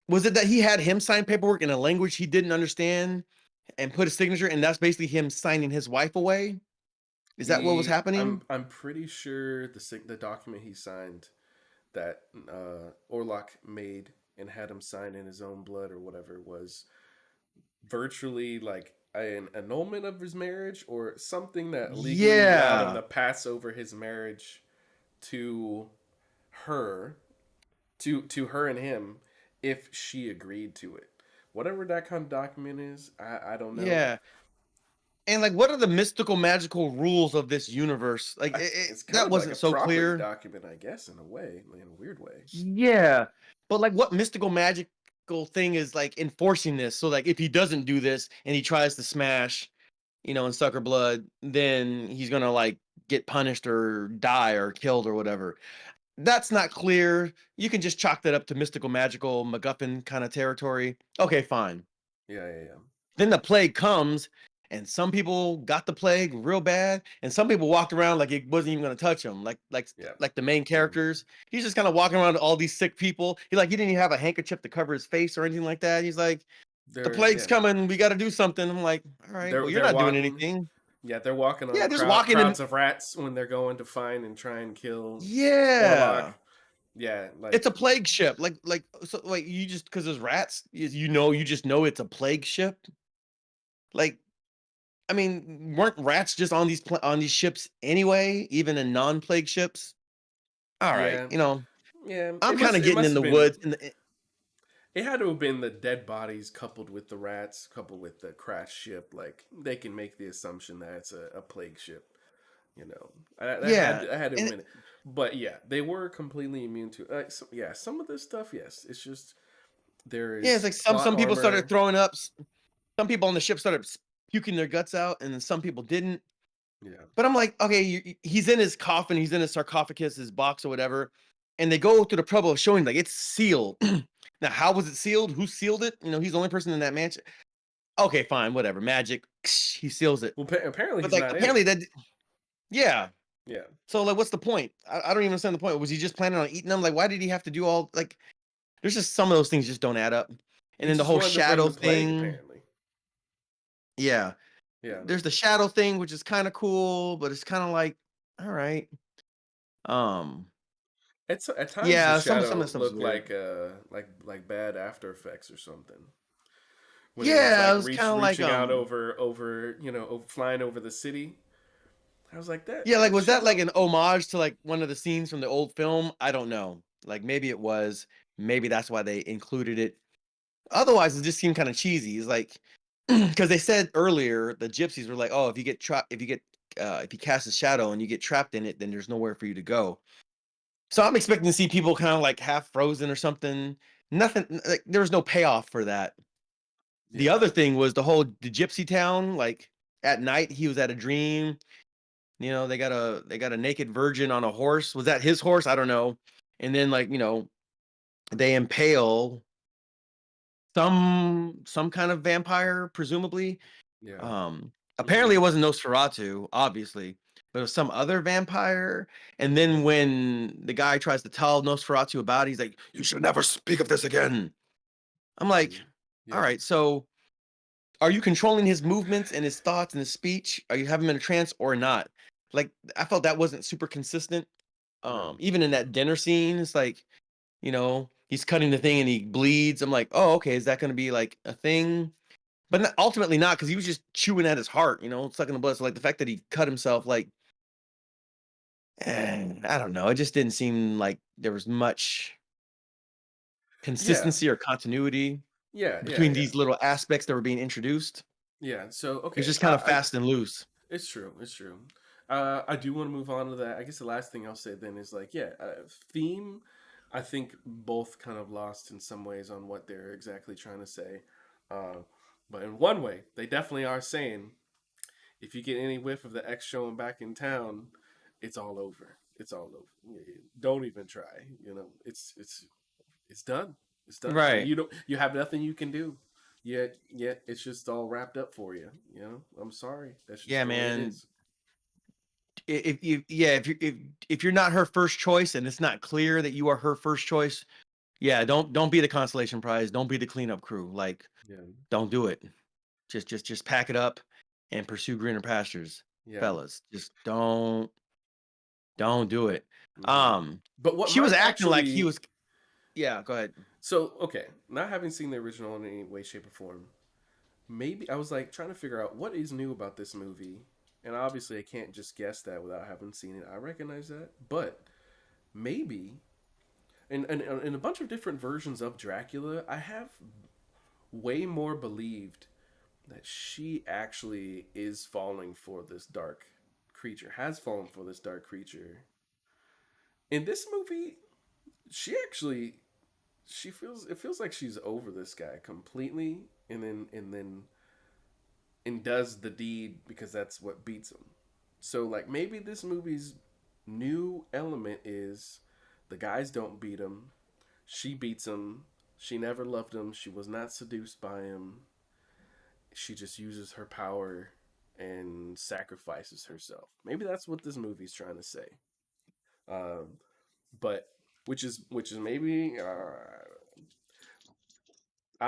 was it that he had him sign paperwork in a language he didn't understand and put a signature, and that's basically him signing his wife away? Is that what was happening? I'm pretty sure the document he signed that Orlok made and had him sign in his own blood or whatever was virtually like an annulment of his marriage or something that legally allowed him Yeah. to pass over his marriage to her, to her and him, if she agreed to it. Whatever that kind of document is, I don't know. Yeah. And like, what are the mystical magical rules of this universe? Like, It's kind that of like a wasn't so property clear. document, I guess, in a way, in a weird way. Yeah. But like, what mystical magical thing is like enforcing this? So like, if he doesn't do this and he tries to smash, and suck her blood, then he's gonna like get punished or die or killed or whatever. That's not clear. You can just chalk that up to mystical magical MacGuffin kind of territory. Okay, fine. Yeah, yeah, yeah. Then the plague comes, and some people got the plague real bad, and some people walked around like it wasn't even gonna touch them. Yeah. Like the main Hmm. characters. He's just kind of walking around to all these sick people. He didn't even have a handkerchief to cover his face or anything like that. He's like, the They're plague's yeah, coming. We got to do something. I'm like, all right, well, you're they're not doing walking. anything. Yeah, they're walking on Yeah, just walking in. crowds of rats when they're going to find and try and kill Orlok. Yeah. Yeah, It's like a plague ship. So like you just because there's rats, you know, you just know it's a plague ship. Like, I mean, weren't rats just on on these ships anyway, even in non-plague ships? All right, yeah, you know, yeah. I'm kind of It getting must in have the been. woods. In the It had to have been the dead bodies coupled with the rats, coupled with the crash ship. Like they can make the assumption that it's a plague ship. You know, yeah, I had to and admit it. But yeah, they were completely immune to. Yeah, some of this stuff, yes, it's just there yeah, it's is like plot some people started armor. throwing up. Some people on the ship started puking their guts out, and then some people didn't. Yeah, But I'm like, okay, he's in his coffin, he's in his sarcophagus, his box or whatever, and they go through the trouble of showing like it's sealed. Now, how was it sealed? Who sealed it? You know, he's the only person in that mansion. Okay, fine, whatever. Magic, he seals it. well, apparently But he's like, not in apparently it. that, yeah. Yeah, So like, what's the point? I don't even understand the point. Was he just planning on eating them? Like, why did he have to do all like? There's just some of those things just don't add up. And he then the just whole wanted to bring shadow the plague. thing. Apparently, Yeah, yeah. there's the shadow thing, which is kind of cool, but it's kind of like, all right. Um, It's at times the yeah, some of shadow that stuff's looked weird. like bad After Effects or something. When it was Yeah, like it was kind of like reaching out over flying over the city. I was like yeah, like that was that like shadow. an homage to like one of the scenes from the old film? I don't know. Like maybe it was. Maybe that's why they included it. Otherwise, it just seemed kind of cheesy. It's like because they said earlier the gypsies were like, "Oh, if you get trapped, if you cast a shadow and you get trapped in it, then there's nowhere for you to go." So I'm expecting to see people kind of like half frozen or something. Nothing like there was no payoff for that. The Yeah, other thing was the gypsy town. Like at night, he was at a dream. You know, they got a naked virgin on a horse. Was that his horse? I don't know. And then like they impale some kind of vampire, presumably. yeah. Apparently Hmm. it wasn't Nosferatu, obviously, but it was some other vampire. And then when the guy tries to tell Nosferatu about it, he's like, "You should never speak of this again." I'm like, Hmm. all Yeah, right, so are you controlling his movements and his thoughts and his speech? Are you having him in a trance or not? Like I felt that wasn't super consistent. no. Even in that dinner scene, it's like, he's cutting the thing and he bleeds. I'm like, oh, okay, is that going to be like a thing? But ultimately not, because he was just chewing at his heart, sucking the blood. So like the fact that he cut himself, like, I don't know, it just didn't seem like there was much Yeah, consistency or continuity yeah, yeah, between yeah, these little aspects that were being introduced. yeah. So It was okay, just kind of fast and loose. it's true, it's true. I do want to move on to that. I guess the last thing I'll say then is like, yeah, theme. I think both kind of lost in some ways on what they're exactly trying to say. Uh, but in one way, they definitely are saying if you get any whiff of the X showing back in town, it's all over. It's all over. Don't even try. It's done. It's done. Right. You have nothing you can do. Yet it's just all wrapped up for you. I'm sorry. That's just Yeah, the way it man. is. If you yeah, if you're not her first choice and it's not clear that you are her first choice, yeah, don't be the consolation prize. Don't be the cleanup crew. Like, Yeah. don't do it. Just pack it up and pursue greener pastures, Yeah. fellas. Just don't do it. Hmm. Um, But what she was might acting like he actually was. Yeah, go ahead. okay, not having seen the original in any way, shape, or form, maybe I was like trying to figure out what is new about this movie, and obviously I can't just guess that without having seen it. I recognize that, but maybe in a bunch of different versions of Dracula, I have way more believed that she actually is falling for this dark creature, has fallen for this dark creature. In this movie, she actually she feels it feels like she's over this guy completely, and does the deed because that's what beats him. So like maybe this movie's new element is the guys don't beat him, she beats him. She never loved him. She was not seduced by him. She just uses her power and sacrifices herself. Maybe that's what this movie's trying to say. Um, but which is maybe I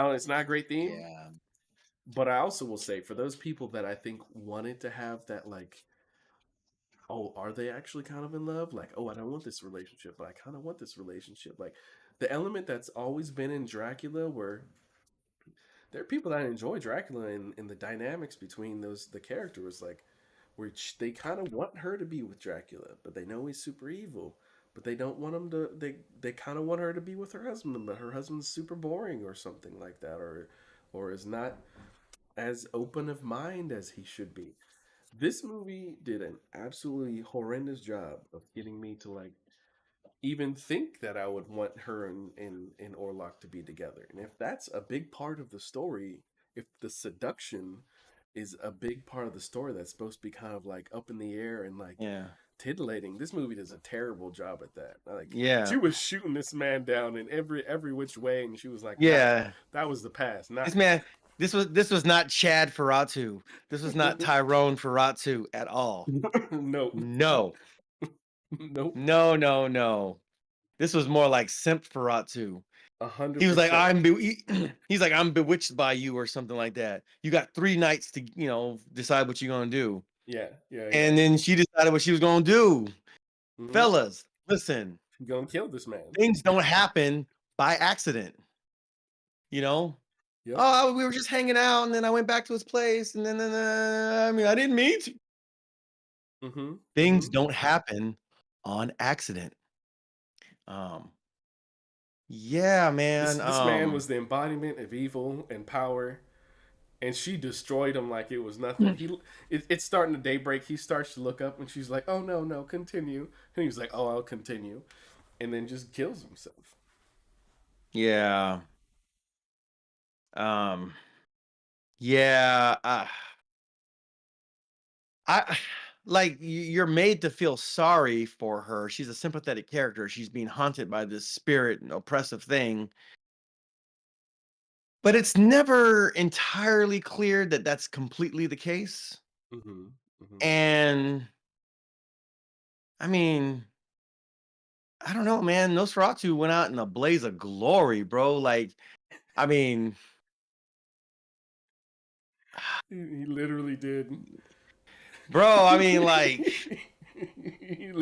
don't know. It's not a great theme, Yeah. but I also will say for those people that I think wanted to have that like oh, are they actually kind of in love? Like, oh, I don't want this relationship, but I kind of want this relationship. Like, the element that's always been in Dracula, where there are people that enjoy Dracula and the dynamics between the characters, like, which they kind of want her to be with Dracula, but they know he's super evil. But they don't want him to. They kind of want her to be with her husband, but her husband's super boring or something like that, or is not as open of mind as he should be. This movie did an absolutely horrendous job of getting me to like even think that I would want her and Orlok to be together. And if that's a big part of the story, if the seduction is a big part of the story that's supposed to be kind of like up in the air and like Yeah. titillating, this movie does a terrible job at that. Like she Yeah. was shooting this man down in every which way, and she was like, "Nah, Yeah. that was the past." Not This man, this was not Chad Ferratu. This was not Tyrone Ferratu at all. nope, No. nope, No, no, no. This was more like Simp Ferratu. a hundred He was like, percent. he's like, I'm bewitched by you or something like that. You got 3 nights to, decide what you're gonna do. Yeah, yeah, yeah. And then she decided what she was gonna do. Mm-hmm. Fellas, listen, You gonna kill this man? things don't happen by accident, you know? Yep. Oh, we were just hanging out, and then I went back to his place, and then I mean, I didn't mean to. Mm-hmm. Things Mm-hmm. don't happen on accident. Um, yeah, This man. this man was the embodiment of evil and power, and she destroyed him like it was nothing. It's starting to daybreak. He starts to look up, and she's like, "Oh no, no, continue." And he's like, "Oh, I'll continue," and then just kills himself. Yeah. Um, yeah. I like you're made to feel sorry for her. She's a sympathetic character. She's being haunted by this spirit and oppressive thing. But it's never entirely clear that that's completely the case. Mm-hmm. Mm-hmm. And I mean, I don't know, man. Nosferatu went out in a blaze of glory, bro. Like, I mean, He literally did. bro, I mean, like, He if you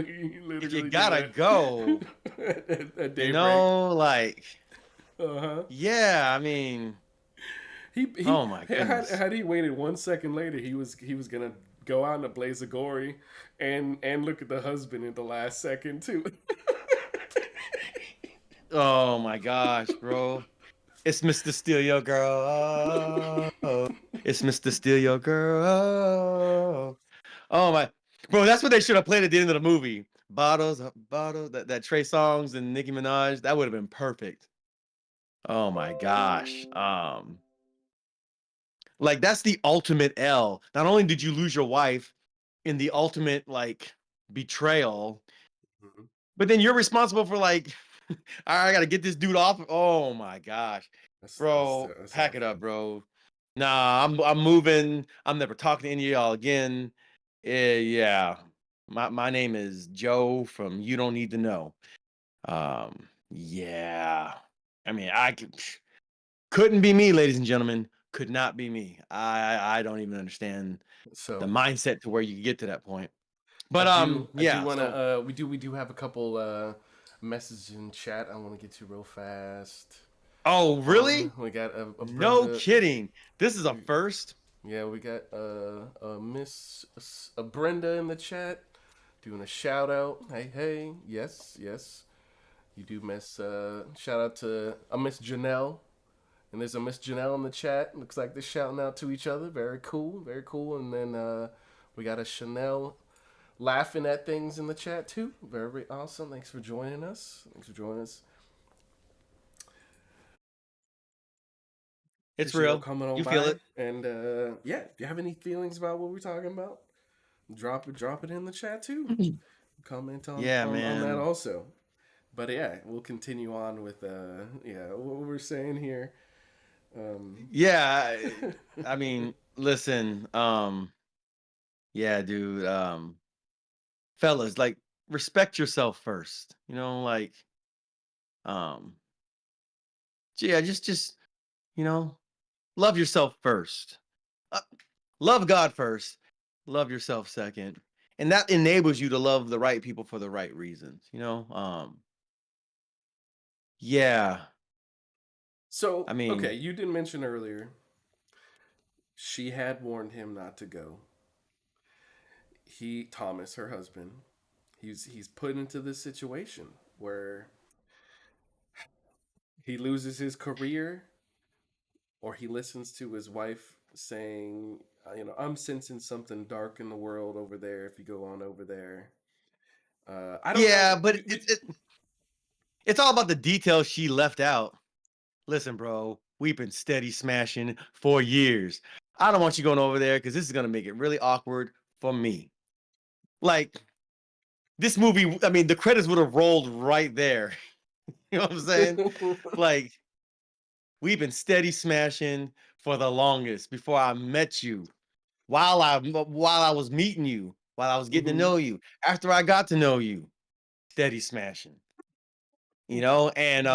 literally did gotta that go, at daybreak. like, Uh huh. yeah, I mean, He oh my goodness. had he waited 1 second later, he was gonna go out in a blaze of glory and look at the husband in the last second too. Oh my gosh, bro. It's Mr. Steal Your Girl. Oh, it's Mr. Steal Your Girl. Oh, oh my. Bro, that's what they should have played at the end of the movie. Bottles, bottles, that Trey Songs and Nicki Minaj. That would have been perfect. Oh my gosh. Like that's the ultimate L. Not only did you lose your wife in the ultimate like betrayal, but then you're responsible for like, I gotta get this dude off. Oh my gosh, bro, That's pack it awful. up, bro. Nah, I'm moving. I'm never talking to any of y'all again. Yeah, my name is Joe from You Don't Need to Know. Yeah. I mean, couldn't be me, ladies and gentlemen. Could not be me. I don't even understand the So mindset to where you get to that point. But I do yeah. want So to we do have a couple messages in chat I want to get to real fast. oh really? We got a No Brenda. kidding. This is a first. Yeah, we got a Brenda in the chat doing a shout out. Hey, hey, yes, yes. You do miss shout out to a Miss Janelle, and there's a Miss Janelle in the chat. Looks like they're shouting out to each other. Very cool, very cool. And then we got a Chanel laughing at things in the chat too. Very, very awesome. Thanks for joining us. Thanks for joining us. It's Appreciate y'all real. coming on You feel by. it. And yeah, if you have any feelings about what we're talking about, drop it in the chat too. Comment Yeah, on that man. also. But yeah, we'll continue on with yeah, what we're saying here. Um Yeah. I mean, listen, yeah, dude. Fellas, like respect yourself first. Like um yeah, just love yourself first. Uh, love God first. Love yourself second. and that enables you to love the right people for the right reasons, yeah. I So, okay, mean, you didn't mention earlier she had warned him not to go. He, Thomas, her husband, he's put into this situation where he loses his career, or he listens to his wife saying, I'm sensing something dark in the world over there if you go on over there. I don't yeah, know. but it's all about the details she left out. Listen, bro, we've been steady smashing for years. I don't want you going over there because this is gonna make it really awkward for me. Like this movie, I mean, the credits would have rolled right there. You know what I'm saying? Like we've been steady smashing for the longest before I met you. While I was meeting you, while I was getting to Hmm. know you, after I got to know you, steady smashing. And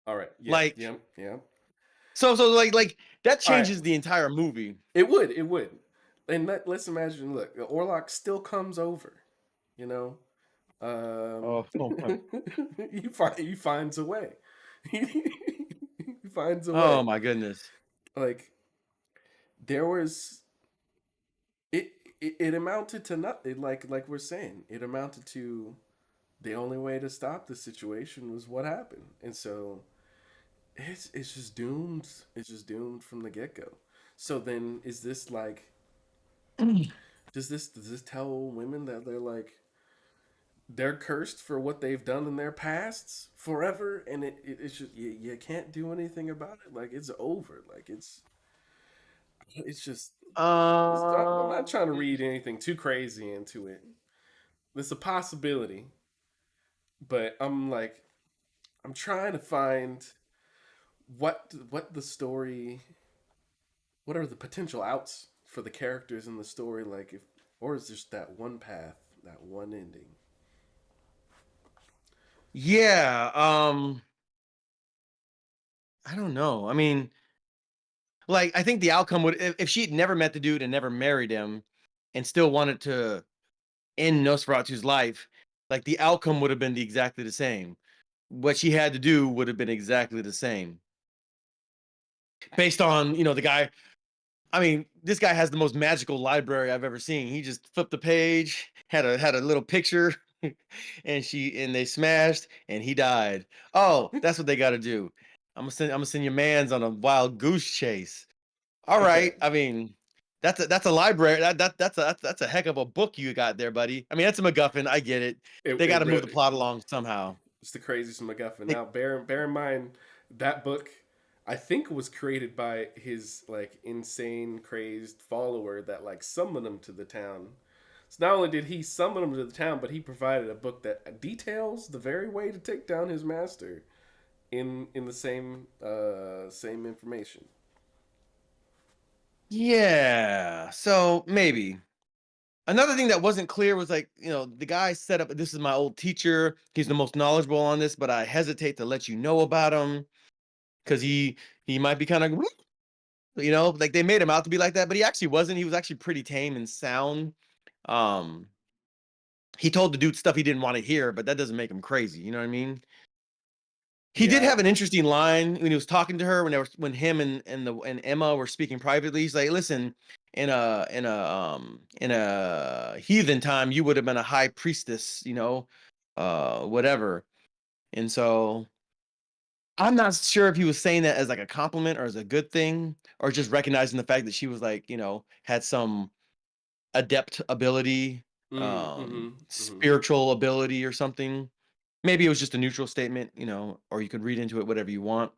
All right. Yeah. like Yeah. Yeah. so that All right. changes the entire movie. It would. It would. And let's imagine. Look, Orlok still comes over. You know, Oh, oh my, he finds a way. He finds a oh way. my goodness. Like there was it. It amounted to nothing. Like we're saying, it amounted to the only way to stop the situation was what happened, and so it's just doomed. It's just doomed from the get go. So then, is this like? Does this tell women that they're cursed for what they've done in their pasts forever, and it's just you can't do anything about it. Like it's over. Like it's just I'm not trying to Um, read anything too crazy into it. It's a possibility, but I'm trying to find what the story, what are the potential outs for the characters in the story, like if, or is just that one path, that one ending. yeah, I don't know. I mean, like, I think the outcome would if she'd never met the dude and never married him, and still wanted to end Nosferatu's life, like the outcome would have been exactly the same. What she had to do would have been exactly the same, based on the guy. I mean, this guy has the most magical library I've ever seen. He just flipped the page, had a little picture, and they smashed, and he died. Oh, that's what they got to do. I'm gonna send your man's on a wild goose chase. All Okay, right. I mean, that's a library. That's a heck of a book you got there, buddy. I mean, that's a MacGuffin. I get it. They got it to move the really plot along somehow. it's the craziest MacGuffin. They, Now, bear in mind that book, I think, was created by his like insane, crazed follower that like summoned him to the town. So not only did he summon him to the town, but he provided a book that details the very way to take down his master in the same information. yeah. So maybe. Another thing that wasn't clear was like, the guy set up, this is my old teacher. He's the most knowledgeable on this, but I hesitate to let you know about him because he might be kind of, like they made him out to be like that, but he actually wasn't. He was actually pretty tame and sound. Um, he told the dude stuff he didn't want to hear, but that doesn't make him crazy. You know what I mean? He did Yeah, have an interesting line when he was talking to her when him and Emma were speaking privately. He's like, "Listen, in a heathen time, you would have been a high priestess, whatever." And so I'm not sure if he was saying that as like a compliment or as a good thing, or just recognizing the fact that she was like, had some adept ability, mm-hmm. spiritual ability or something. Maybe it was just a neutral statement, or you could read into it whatever you want.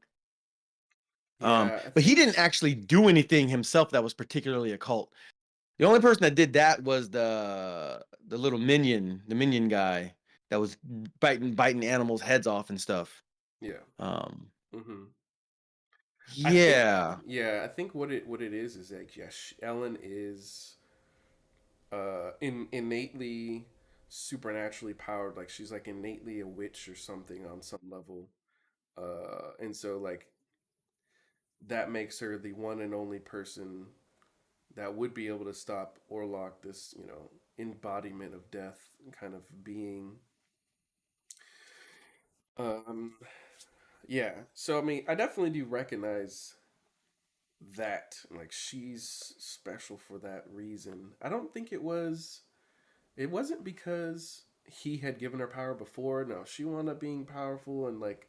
Yeah, I But he think didn't actually do anything himself that was particularly occult. The only person that did that was the little minion, the minion guy that was biting animals' heads off and stuff. yeah. Um, Mm-hmm. I think yeah, yeah, I think what it is like yes, Ellen is innately supernaturally powered. Like she's like innately a witch or something on some level. And so like that makes her the one and only person that would be able to stop Orlok, this embodiment of death kind of being. Um, yeah. So I mean, I definitely do recognize that. Like she's special for that reason. I don't think it was. It wasn't because he had given her power before. No, she wound up being powerful and like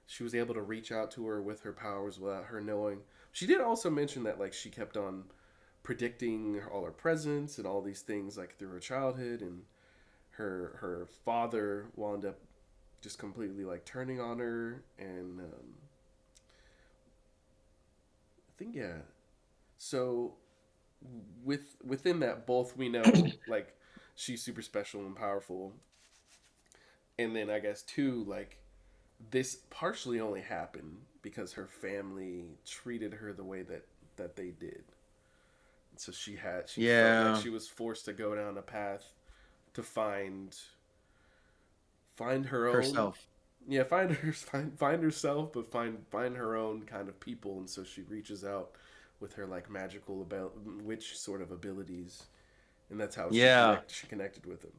she was able to reach out to her with her powers without her knowing. She did also mention that like she kept on predicting all her presents and all these things like through her childhood, and her father wound up just completely like turning on her, and I think yeah. So within that, both we know like she's super special and powerful, and then I guess too like this partially only happened because her family treated her the way that they did. So she felt like Yeah, she was forced to go down a path to find her own, herself. yeah, find herself, but find her own kind of people, and so she reaches out with her like magical about witch sort of abilities, and that's how Yeah. she connected with him.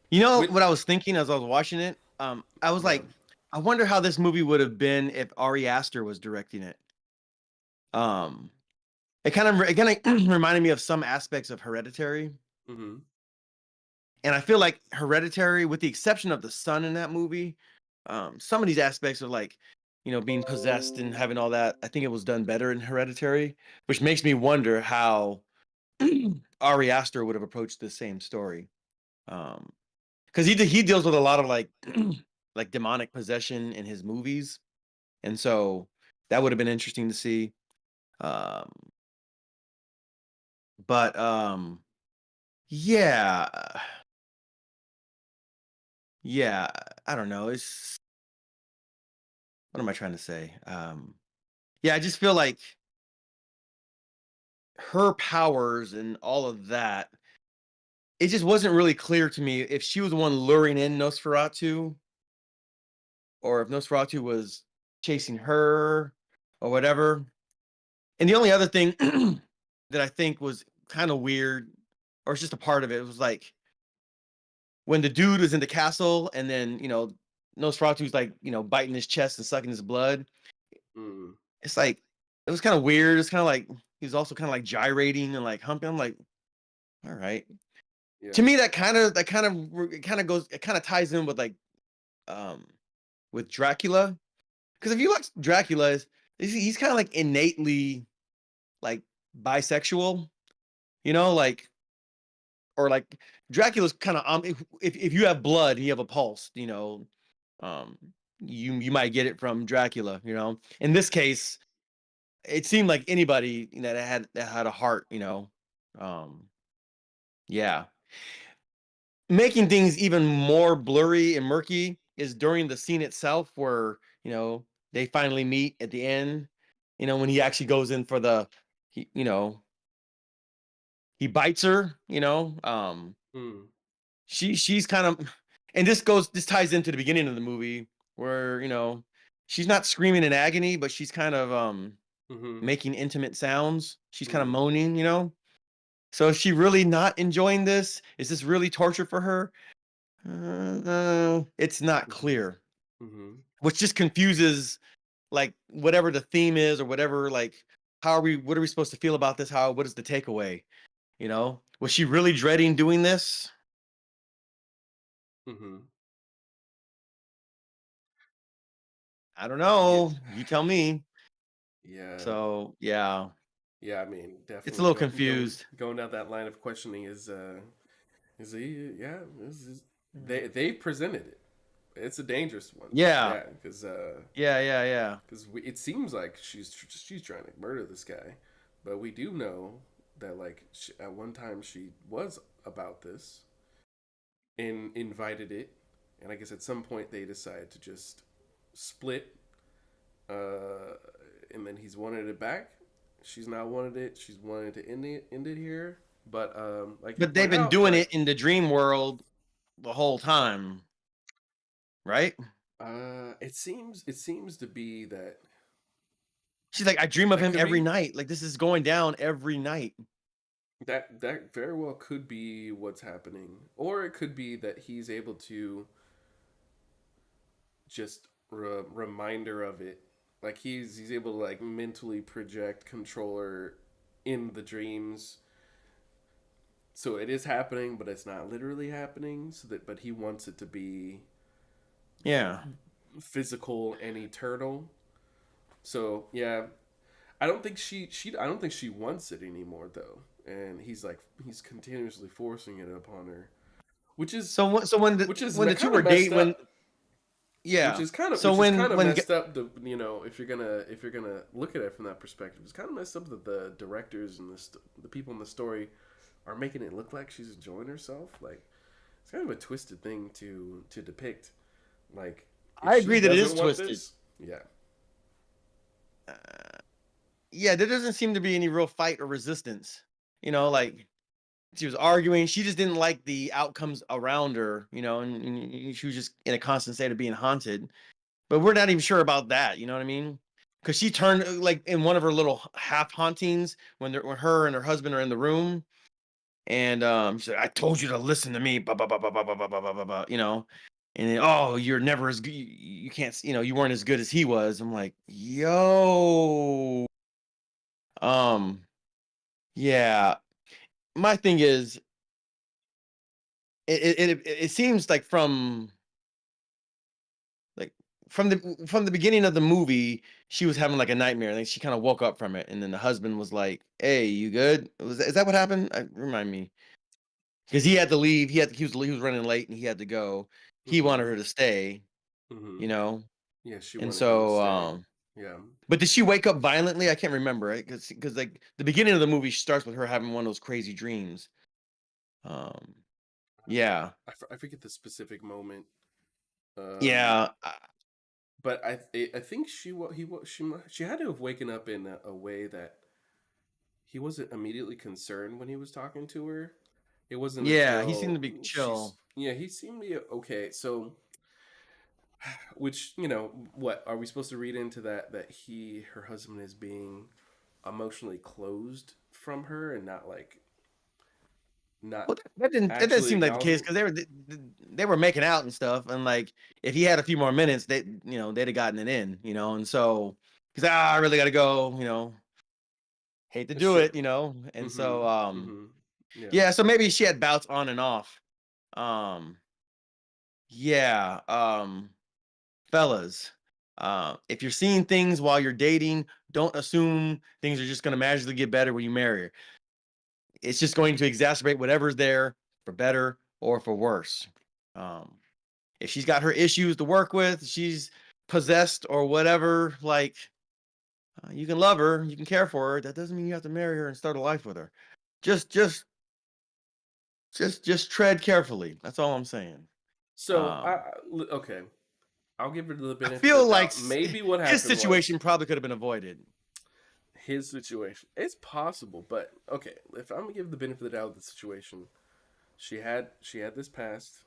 You know With what I was thinking as I was watching it? I was yeah. like, I wonder how this movie would have been if Ari Aster was directing it. Um, it kind of reminded me of some aspects of Hereditary, Mm-hmm. and I feel like Hereditary, with the exception of the son in that movie, some of these aspects of like, being possessed and having all that, I think it was done better in Hereditary, which makes me wonder how Ari Aster would have approached the same story. Um, because he deals with a lot of like like demonic possession in his movies, and so that would have been interesting to see. Um, but yeah, yeah, I don't know. It's what am I trying to say? Yeah, I just feel like her powers and all of that. It just wasn't really clear to me if she was the one luring in Nosferatu, or if Nosferatu was chasing her, or whatever. And the only other thing that I think was kind of weird, or it's just a part of it, was like when the dude was in the castle, and then Nosferatu's like biting his chest and sucking his blood. Mm, It's like it was kind of weird. It's kind of like he was also kind of like gyrating and like humping. I'm like, all right. To yeah. me, it kind of ties in um with Dracula, because if you watch Dracula, he's kind of like innately like bisexual, like, or like Dracula's kind of if you have blood and you have a pulse, um you might get it from Dracula. In this case, it seemed like anybody that had a heart. um yeah. Making things even more blurry and murky is during the scene itself, where they finally meet at the end, when he actually goes in for he bites her. Mm, She's kind of, and this ties into the beginning of the movie, where she's not screaming in agony, but she's kind of mm-hmm. making intimate sounds. She's kind of Mm, moaning. So is she really not enjoying this? Is this really torture for her? It's not mm-hmm. clear, Mm-hmm. which just confuses like whatever the theme is, or whatever, like, what are we supposed to feel about this? What is the takeaway? Was she really dreading doing this? Mm-hmm. I don't Yeah. know. You tell me. Yeah. So yeah, Yeah, I mean, it's a definitely little confused. going down that line of questioning is he yeah, they presented it. It's a dangerous one. Yeah, Yeah, yeah, yeah, yeah. it seems like she's trying to murder this guy, but we do know that like at one time she was about this and invited it, and I guess at some point they decided to just split, uh, and then he's wanted it back. She's not wanted it. She's wanted to end it here. But like you But they've pointed been out, doing like it in the dream world the whole time, right? it seems to be that She's like, I dream of that him could every be. night. Like, this is going down every night. That very well could be what's happening, or it could be that he's able to just reminder of it. Like he's able to like mentally project controller in the dreams, so it is happening, but it's not literally happening. So that, but he wants it to be Yeah. physical and eternal. So yeah, I don't think I don't think she wants it anymore though, and he's continuously forcing it upon her, which is So when the which is when the two kind of were messed date when up. yeah. So Which is kind of when messed up. If you're gonna look at it from that perspective, it's kind of messed up that the directors and the people in the story are making it look like she's enjoying herself. Like it's kind of a twisted thing to depict. Like if I she agree that it is doesn't want twisted. this, yeah, Uh, yeah, there doesn't seem to be any real fight or resistance. Like she was arguing. She just didn't like the outcomes around her, and she was just in a constant state of being haunted. But we're not even sure about that. You know what I mean? Because she turned like in one of her little half hauntings when her and her husband are in the room, and she said, "I told you to listen to me." Blah blah blah blah blah blah blah blah blah blah. And then, oh, you're never as good. You can't. You weren't as good as he was. I'm like, yo. Um. Yeah. My thing is, it seems like like from the beginning of the movie, she was having like a nightmare. And then she kind of woke up from it, and then the husband was like, "Hey, you good? Is that what happened? Remind me." Because he had to leave. He was running late, and he had to go. He wanted mm-hmm, her to stay, mm-hmm. you know. Yeah, she And wanted him to so, stay. Yeah, but did she wake up violently? I can't remember, right? Because like the beginning of the movie starts with her having one of those crazy dreams. Um, yeah, I forget the specific moment. Um, yeah, but I think she had to have waken up in a way that he wasn't immediately concerned when he was talking to her. It wasn't yeah. He seemed until to be she's chill. yeah, he seemed to be okay. So which, what are we supposed to read into that her husband is being emotionally closed from her and not Well, that didn't actually seem like the case acknowledging. because they were making out and stuff, and like if he had a few more minutes, they'd have gotten it in, and so he's like, I really got to go, hate to do Sure. it, and Mm-hmm. so Mm-hmm. Yeah. yeah, so maybe she had bouts on and off, um, yeah, fellas, if you're seeing things while you're dating, don't assume things are just gonna magically get better when you marry her. It's just going to exacerbate whatever's there for better or for worse. Um, if she's got her issues to work with, she's possessed or whatever, like you can love her, you can care for her. That doesn't mean you have to marry her and start a life with her. Just, just, just tread carefully. That's all I'm saying. So Um, okay, I'll give her the I benefit of feel the like doubt. Maybe what his happened was situation probably could have been avoided. his situation. It's possible, but okay. If I'm gonna give the benefit of the doubt of the situation, she had this past.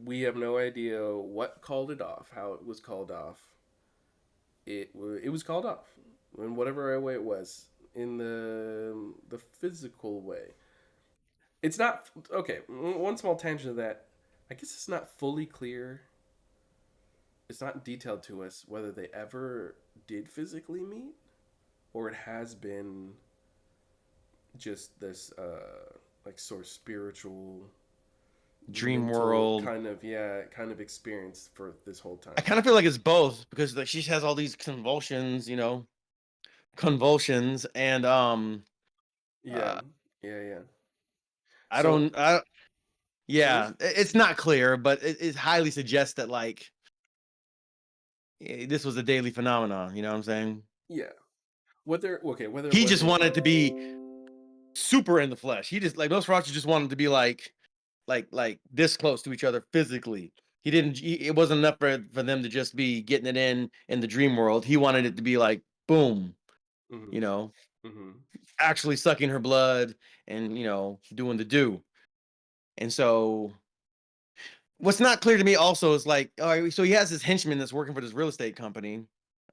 We have no idea what called it off, how it was called off. It was called off in whatever way it was in the physical way. It's not okay. One small tangent of that. I guess it's not fully clear. It's not detailed to us whether they ever did physically meet or it has been just this like sort of spiritual Dream mental world. kind of experience for this whole I time. kind of feel like it's both because like she has all these convulsions, and Yeah, uh, yeah, yeah. I So don't. I here's Yeah, it's not clear, but it highly suggests that like this was a daily phenomenon. You know what I'm saying? yeah. Whether it He was just a wanted to be super in the flesh. He just like Nosferatu just wanted to be like this close to each other physically. He didn't. It wasn't enough for them to just be getting it in the dream world. He wanted it to be like boom, mm-hmm, you know, mm-hmm. actually sucking her blood and doing the do. And so what's not clear to me also is like, all right, so he has this henchman that's working for this real estate company.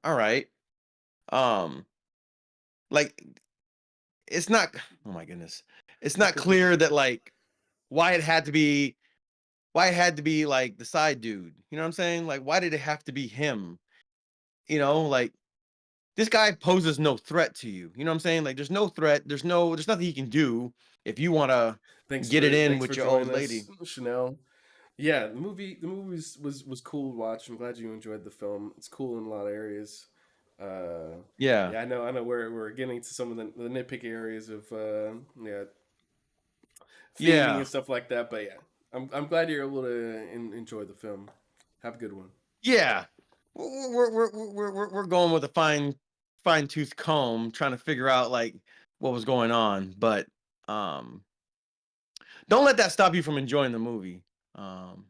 All right. Um, like it's not. Oh my goodness, it's not clear that like why it had to be why it had to be like the side dude. You know what I'm saying? Like why did it have to be him? Like this guy poses no threat to you. You know what I'm saying? Like there's no threat. There's nothing he can do if you want to get it in Thanks for with your old joining us, lady. Chanel. Yeah, the movie was cool to watch. I'm glad you enjoyed the film. It's cool in a lot of areas. Yeah. Yeah, I know we're getting to some of the nitpicky areas of yeah, theming Yeah. and stuff like that. But yeah, I'm glad you're able to enjoy the film. Have a good one. Yeah. We're going with a fine tooth comb trying to figure out like what was going on, but um don't let that stop you from enjoying the movie. Um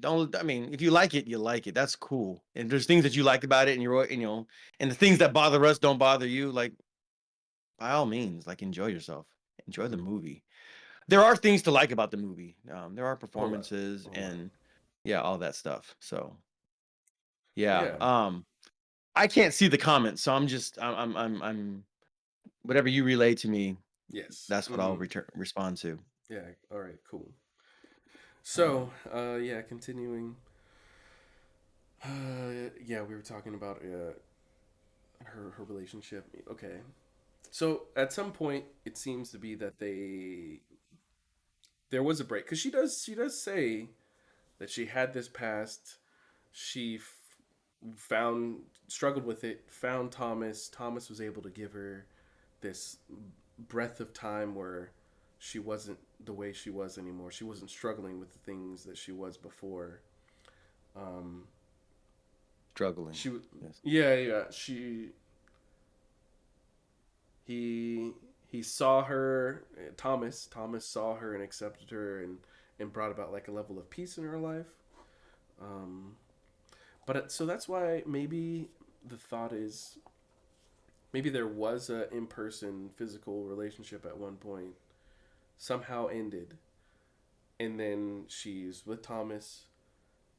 don't I mean if you like it, you like it. That's cool. And there's things that you like about it and and the things that bother us don't bother you, like by all means, like enjoy yourself. Enjoy the Mm-hmm. movie. There are things to like about the movie. There are A whole lot, performances a whole lot. and yeah, all that stuff. So yeah. Yeah. I can't see the comments, so I'm whatever you relay to me, Yes. that's what I'll Mm-hmm. return respond to. Yeah. All right. Cool. So, Um, yeah, continuing. Yeah, we were talking about her relationship. Okay. So at some point, it seems to be that there was a break because she does say that she had this past. She found struggled with it. Found Thomas. Thomas was able to give her this breath of time where she wasn't the way she was anymore. She wasn't struggling with the things that she was before. Um, struggling. she, Yes. yeah, yeah. He he saw her. Thomas saw her and accepted her and brought about like a level of peace in her life. Um, so that's why maybe the thought is maybe there was a in person physical relationship at one point somehow ended, and then she's with Thomas.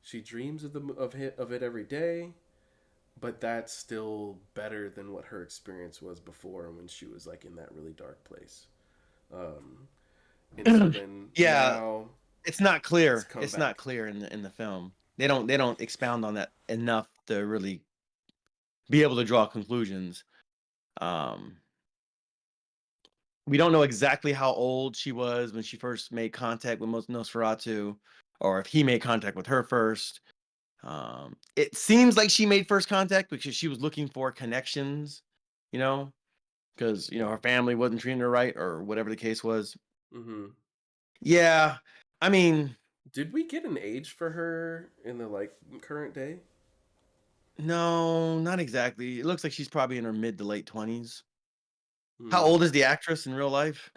She dreams of it every day, but that's still better than what her experience was before when she was like in that really dark place. Um, and so then Yeah, now it's not it's clear. come It's not back. clear in the film. They don't expound on that enough to really be able to draw conclusions. Um, we don't know exactly how old she was when she first made contact with Nosferatu, or if he made contact with her first. It seems like she made first contact because she was looking for connections, you know, because Yeah. her family wasn't treating her right or whatever the case was. Mm-hmm. Yeah, I mean, Did we get an age for her in the like current day? no, not exactly. It looks like she's probably in her mid to late 20s. How Hmm. old is the actress in real life?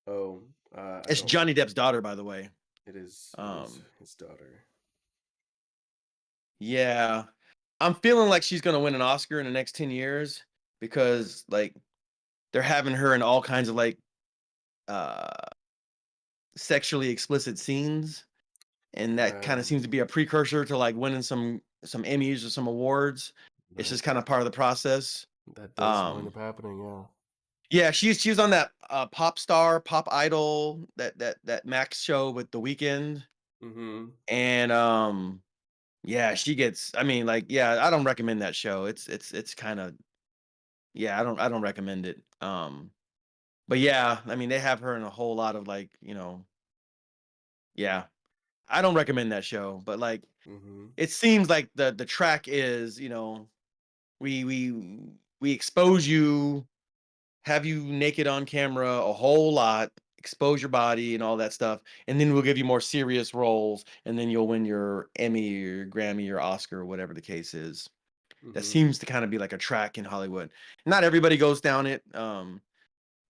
Oh, I It's don't. Johnny Depp's daughter, by the way. It is. It is Um, his daughter. yeah, I'm feeling like she's gonna win an Oscar in the next 10 years because like they're having her in all kinds of like uh sexually explicit scenes, and that kind of seems to be a precursor to like winning some Emmys or some awards. It's That just kind of part of the process. that does wind Um, up happening. Yeah. yeah, she was on that pop star, pop idol, that Max show with The Weeknd, Mm-hmm. and yeah, she gets. I mean, like, yeah, I don't recommend that show. It's kind of yeah, I don't recommend it. But yeah, I mean, they have her in a whole lot of like yeah, I don't recommend that show. But like, Mm-hmm. it seems like the track is we we we expose you, have you naked on camera a whole lot, expose your body and all that stuff, and then we'll give you more serious roles, and then you'll win your Emmy or your Grammy or Oscar or whatever the case is. That Mm-hmm. seems to kind of be like a track in Hollywood. Not everybody goes down it,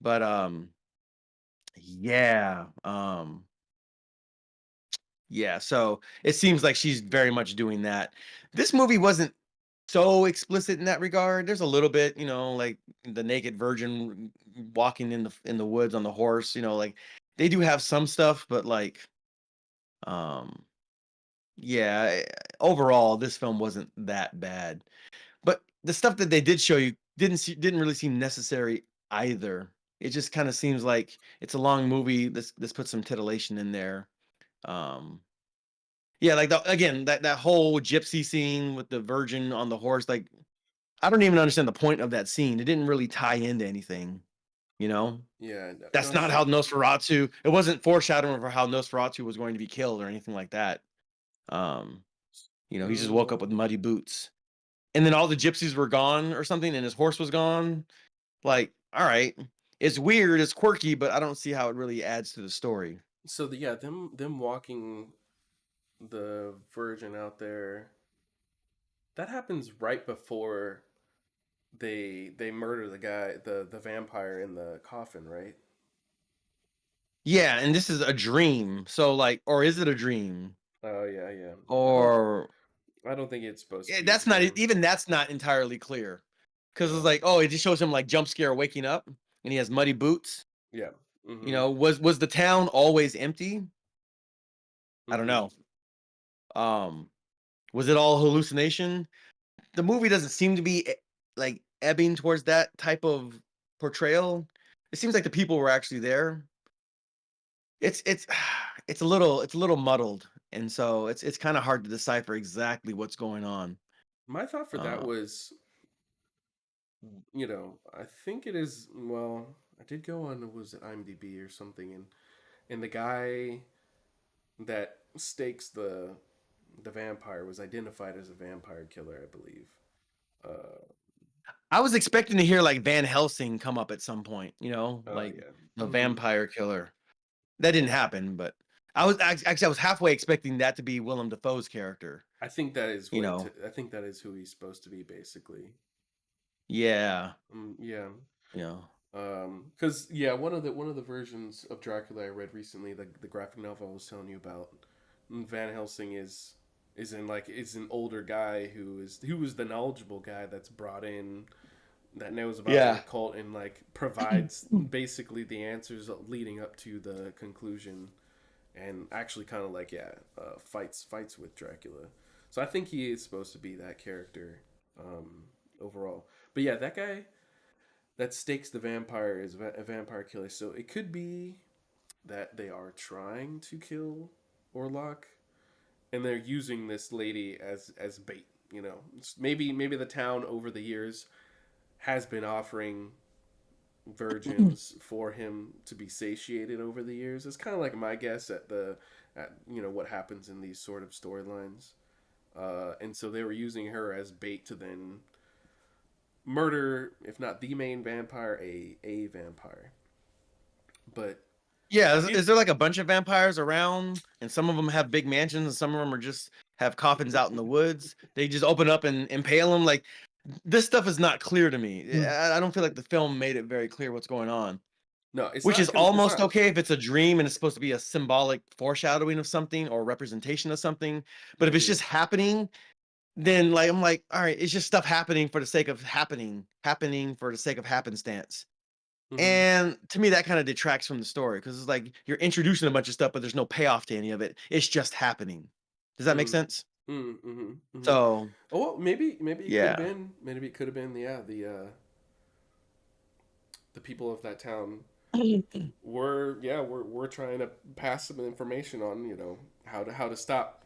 but yeah, yeah. So it seems like she's very much doing that. This movie wasn't so explicit in that regard. There's a little bit, like the naked virgin walking in the woods on the horse. Like they do have some stuff, but like, um, yeah. Overall, this film wasn't that bad. But the stuff that they did show you didn't really seem necessary either. It just kind of seems like it's a long movie. Let's put some titillation in there. Um, yeah, like again that whole gypsy scene with the virgin on the horse. Like I don't even understand the point of that scene. It didn't really tie into anything. You know, Yeah, that's no, not how Nosferatu. It wasn't foreshadowing for how Nosferatu was going to be killed or anything like that. Um, he just woke up with um, muddy boots, and then all the gypsies were gone or something, and his horse was gone. Like, all right, it's weird, it's quirky, but I don't see how it really adds to the story. so yeah, them walking the virgin out there, that happens right before they murder the guy, the vampire in the coffin, right? Yeah, and this is a dream. So like, or is it a dream? Oh yeah, yeah. I don't Or I don't think it's supposed to yeah, be a that's not dream. even that's not entirely clear. Because it's Yeah, like, oh, it just shows him like jump scare waking up and he has muddy boots. yeah. Mm-hmm. Was the town always empty? I don't Mm-hmm. know. Um, was it all hallucination? The movie doesn't seem to be like ebbing towards that type of portrayal. It seems like the people were actually there. It's it's a little muddled, and so it's kind of hard to decipher exactly what's going on. My thought for that Uh, was, I think it is. Well, I did go on, was it IMDb or something, and the guy that stakes the vampire was identified as a vampire killer, I believe. Uh, I was expecting to hear like Van Helsing come up at some point, oh like yeah. the Mm-hmm. vampire killer. That didn't happen, but I was halfway expecting that to be Willem Dafoe's character. I think that is You know, I think that is who he's supposed to be, basically. yeah, Yeah. you know, Because yeah, one of the versions of Dracula I read recently, the graphic novel I was telling you about, Van Helsing is an older guy who was the knowledgeable guy that's brought in, that knows about the yeah. occult and like provides basically the answers leading up to the conclusion, and actually kind of like, yeah, fights with Dracula. So I think he is supposed to be that character, overall. But yeah, that guy that stakes the vampire is a vampire killer. So it could be that they are trying to kill Orlok, and they're using this lady as bait. Maybe the town over the years has been offering virgins for him to be satiated over the years. It's kind of like my guess at what happens in these sort of storylines. And so they were using her as bait to then murder, if not the main vampire, a vampire. But Yeah, it is there like a bunch of vampires around, and some of them have big mansions, and some of them are just have coffins out in the woods? They just open up and impale them. Like this stuff is not clear to me. I don't feel like the film made it very clear what's going on, no, it's which not. is It's almost not. okay if it's a dream and it's supposed to be a symbolic foreshadowing of something or representation of something. But if it's Mm-hmm, just happening, then like I'm like, all right, it's just stuff happening for the sake of happening for the sake of happenstance. mm-hmm, And to me, that kind of detracts from the story because it's like you're introducing a bunch of stuff, but there's no payoff to any of it. It's just happening. Does that make mm-hmm, sense? mm-hmm, mm-hmm. So, Oh, well, maybe it could have yeah. been. Maybe it could have been. Yeah, the people of that town we're trying to pass some information on, how to stop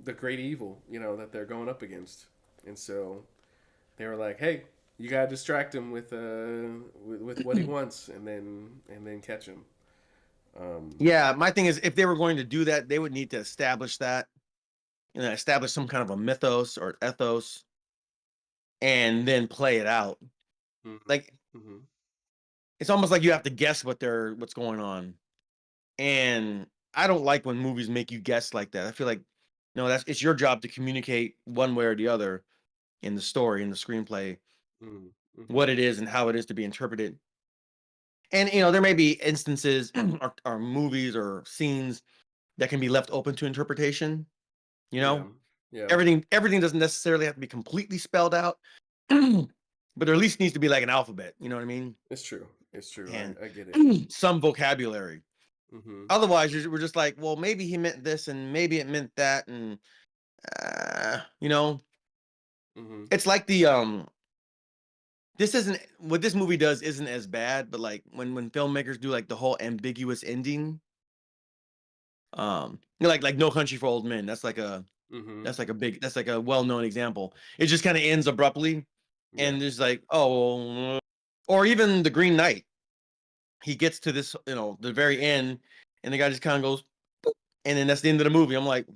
the great evil, that they're going up against. And so they were like, hey, you gotta distract him with what he wants, and then catch him. um Yeah, my thing is if they were going to do that, they would need to establish that, establish some kind of a mythos or ethos and then play it out. mhm, Like mhm, it's almost like you have to guess what's going on. And I don't like when movies make you guess like that. I feel like no, that's it's your job to communicate one way or the other in the story, in the screenplay, mhm, what mhm. it is and how it is to be interpreted. And there may be instances or movies or scenes that can be left open to interpretation. You Yeah, know, yeah. everything doesn't necessarily have to be completely spelled out, but there at least needs to be like an alphabet. You know what I mean? It's true. It's true. And I get it. some vocabulary. Hmm. Otherwise, we're just like, well, maybe he meant this and maybe it meant that, and you know, Hmm. it's like the this isn't what this movie does isn't as bad, but like when filmmakers do like the whole ambiguous ending, like No Country for Old Men. Mm-hmm. That's like a well-known example. It just kind of ends abruptly, Yeah. and there's like, oh, or even The Green Knight. He gets to this, the very end, and the guy just kind of goes, "Boop," and then that's the end of the movie. I'm like,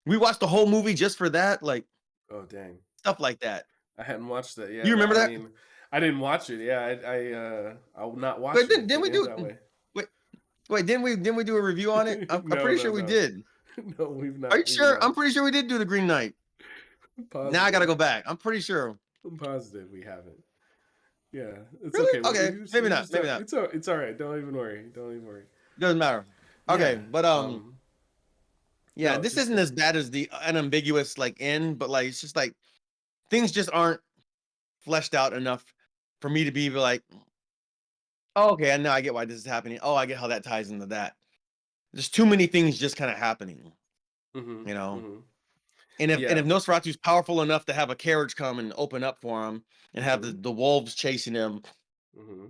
we watched the whole movie just for that, like Oh dang. stuff like that. I hadn't watched that. Do Yeah, you no, remember I that? mean, I didn't watch it. Yeah, I'll not But watch it if didn't it we ends do? that way. Wait, wait, didn't we do a review on it? I'm No, pretty no, sure we no, did. no. We've Are you not. We've sure? not. I'm pretty sure we did do the Green Knight. I'm Now I gotta positive. go back. I'm pretty sure. I'm positive we haven't. Yeah, it's Really? okay. Okay, maybe We not. just Maybe not. it's all right. Don't even worry. Don't even worry. Doesn't matter. Okay, Yeah. but yeah, No, this just isn't as bad as the unambiguous like end, but like it's just like things just aren't fleshed out enough for me to be like, oh, okay, and now I get why this is happening. Oh, I get how that ties into that. There's too many things just kind of happening, mm-hmm, you know. mm-hmm. And if Yeah. Nosferatu's powerful enough to have a carriage come and open up for him and have Mm-hmm. the wolves chasing him, Mm-hmm.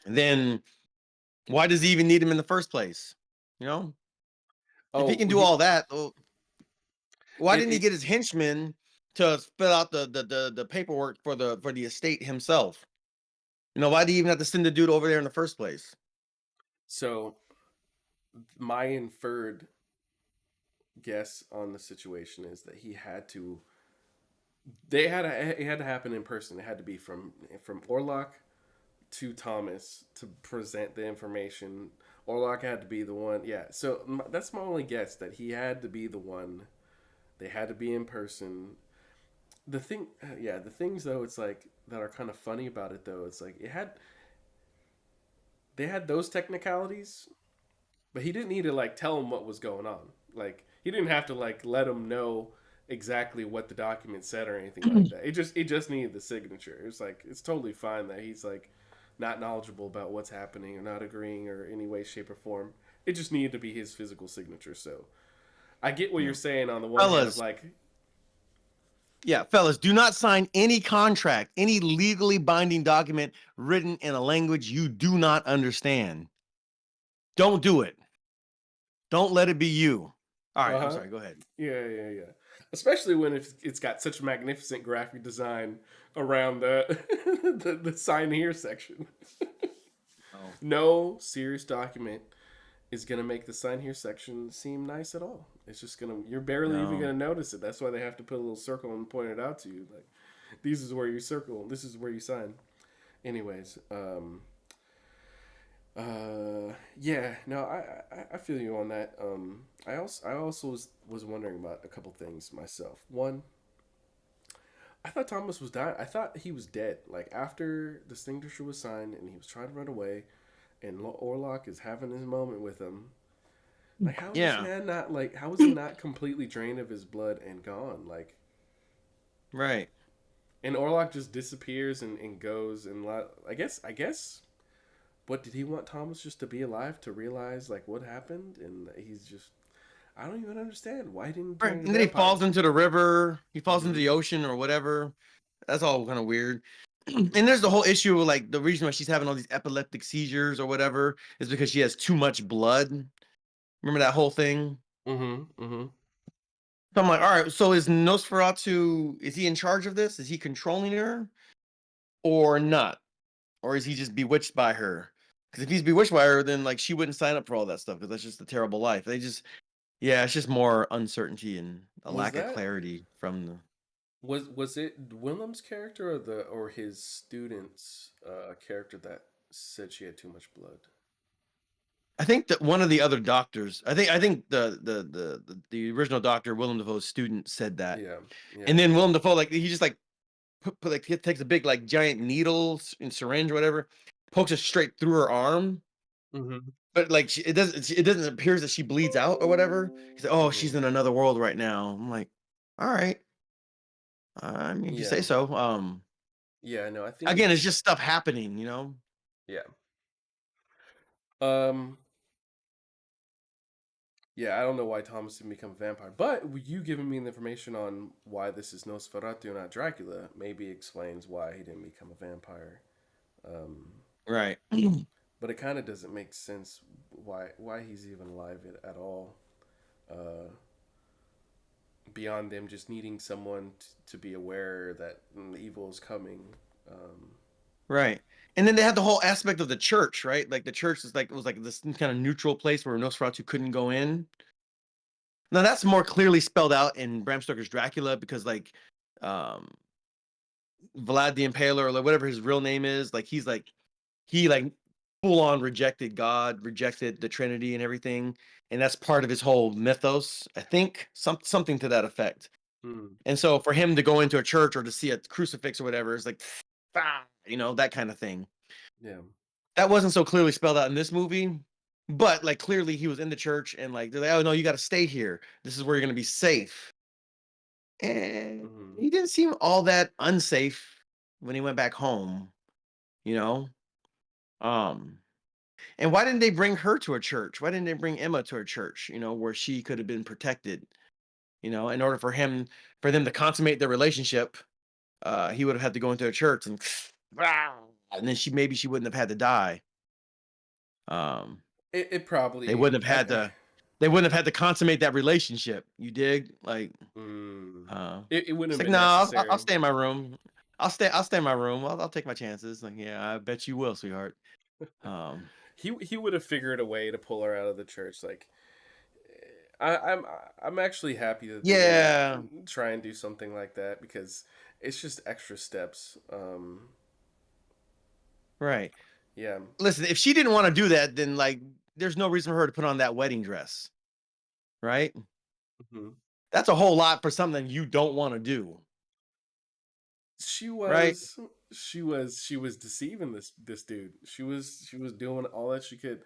then why does he even need him in the first place? You know, if he Oh, can do all that, well, why didn't he it get his henchmen to fill out the paperwork for the estate himself? Why do you even have to send the dude over there in the first place? so my inferred guess on the situation is that he had to it had to happen in person. It had to be from Orlok to Thomas to present the information. Orlok had to be the one. Yeah, so that's my only guess, that he had to be the one. They had to be in person. The thing, yeah, the things though, it's like that are kind of funny about it though. It's like they had those technicalities, but he didn't need to like tell him what was going on. Like he didn't have to like let him know exactly what the document said or anything like that. It just needed the signature. It's like it's totally fine that he's like not knowledgeable about what's happening or not agreeing or any way, shape, or form. It just needed to be his physical signature. So I get what you're Yeah. saying on the one hand of Fellas, like, yeah, fellas, do not sign any contract, any legally binding document written in a language you do not understand. Don't do it. Don't let it be you. All right, uh I'm huh, sorry. Go ahead. yeah, yeah, yeah. Especially when it's got such magnificent graphic design around the the sign here section. Oh, No serious document is gonna make the sign here section seem nice at all. It's just gonna you're barely even no. gonna notice it. That's why they have to put a little circle and point it out to you. Like, these is where you circle. This is where you sign. Anyways, yeah, no, I feel you on that. I also was wondering about a couple things myself. One, I thought Thomas was dying. I thought he was dead. Like after the signature was signed and he was trying to run away, and Orlok is having his moment with him. Like, how is this Yeah, man not like? How is he not completely drained of his blood and gone? Like, right. and Orlok just disappears and goes and I guess. What did he want Thomas just to be alive to realize like what happened? And he's just I don't even understand why he didn't Right. turn into And then he vampire. falls into the river. He falls into Mm-hmm. the ocean or whatever. That's all kind of weird. And there's the whole issue of like the reason why she's having all these epileptic seizures or whatever is because she has too much blood. Remember that whole thing? Mm-hmm. Mm-hmm. So I'm like, all right, so is Nosferatu, is he in charge of this? Is he controlling her or not? Or is he just bewitched by her? Because if he's bewitched by her, then like she wouldn't sign up for all that stuff because that's just a terrible life. Yeah, it's just more uncertainty and a Was lack of that clarity from the. was it Willem's character or his student's character that said she had too much blood? I think that one of the other doctors, I think the original doctor, Willem Dafoe's student, said that, Yeah, yeah. and then Willem Dafoe like he just like like he takes a big like giant needle and syringe or whatever, pokes it straight through her arm, Mm-hmm. but like it doesn't appear that she bleeds out or whatever. He's like, oh, she's Mm-hmm. in another world right now. I'm like, all right, I mean, if you say Yeah, so. yeah. No, I think Again, it's it's just stuff happening. yeah. Um, Yeah, I don't know why Thomas didn't become a vampire, but you giving me the information on why this is Nosferatu, not Dracula, maybe explains why he didn't become a vampire. Um, Right. but it kind of doesn't make sense why he's even alive at all. Uh, Beyond them just needing someone to be aware that evil is coming. Um, Right. And then they had the whole aspect of the church, right? Like the church is like it was like this kind of neutral place where Nosferatu couldn't go in. Now that's more clearly spelled out in Bram Stoker's Dracula because like um Vlad the Impaler or like whatever his real name is, like he like full on rejected God, rejected the Trinity and everything, and that's part of his whole mythos. I think something to that effect. hmm, And so for him to go into a church or to see a crucifix or whatever is like, that kind of thing. yeah. That wasn't so clearly spelled out in this movie, but like clearly he was in the church and like they're like, oh no, you got to stay here. This is where you're gonna be safe. And Hmm. he didn't seem all that unsafe when he went back home, you know. Um, and why didn't they bring her to a church? Why didn't they bring Emma to a church? Where she could have been protected. In order for them to consummate their relationship, he would have had to go into a church and then maybe she wouldn't have had to die. Um, It they probably wouldn't have had to they wouldn't have had to consummate that relationship. You dig? Like, mm, uh, it wouldn't it's have like, been no, I'll necessary. stay in my room. I'll stay in my room. I'll take my chances. Like, yeah, I bet you will, sweetheart. Um, He would have figured a way to pull her out of the church. Like I'm I'm actually happy that they didn't yeah, try and do something like that because it's just extra steps. right. Yeah. Listen, if she didn't want to do that, then like, there's no reason for her to put on that wedding dress, right? Hmm. That's a whole lot for something you don't want to do, She right? was she was deceiving this dude. She was doing all that she could.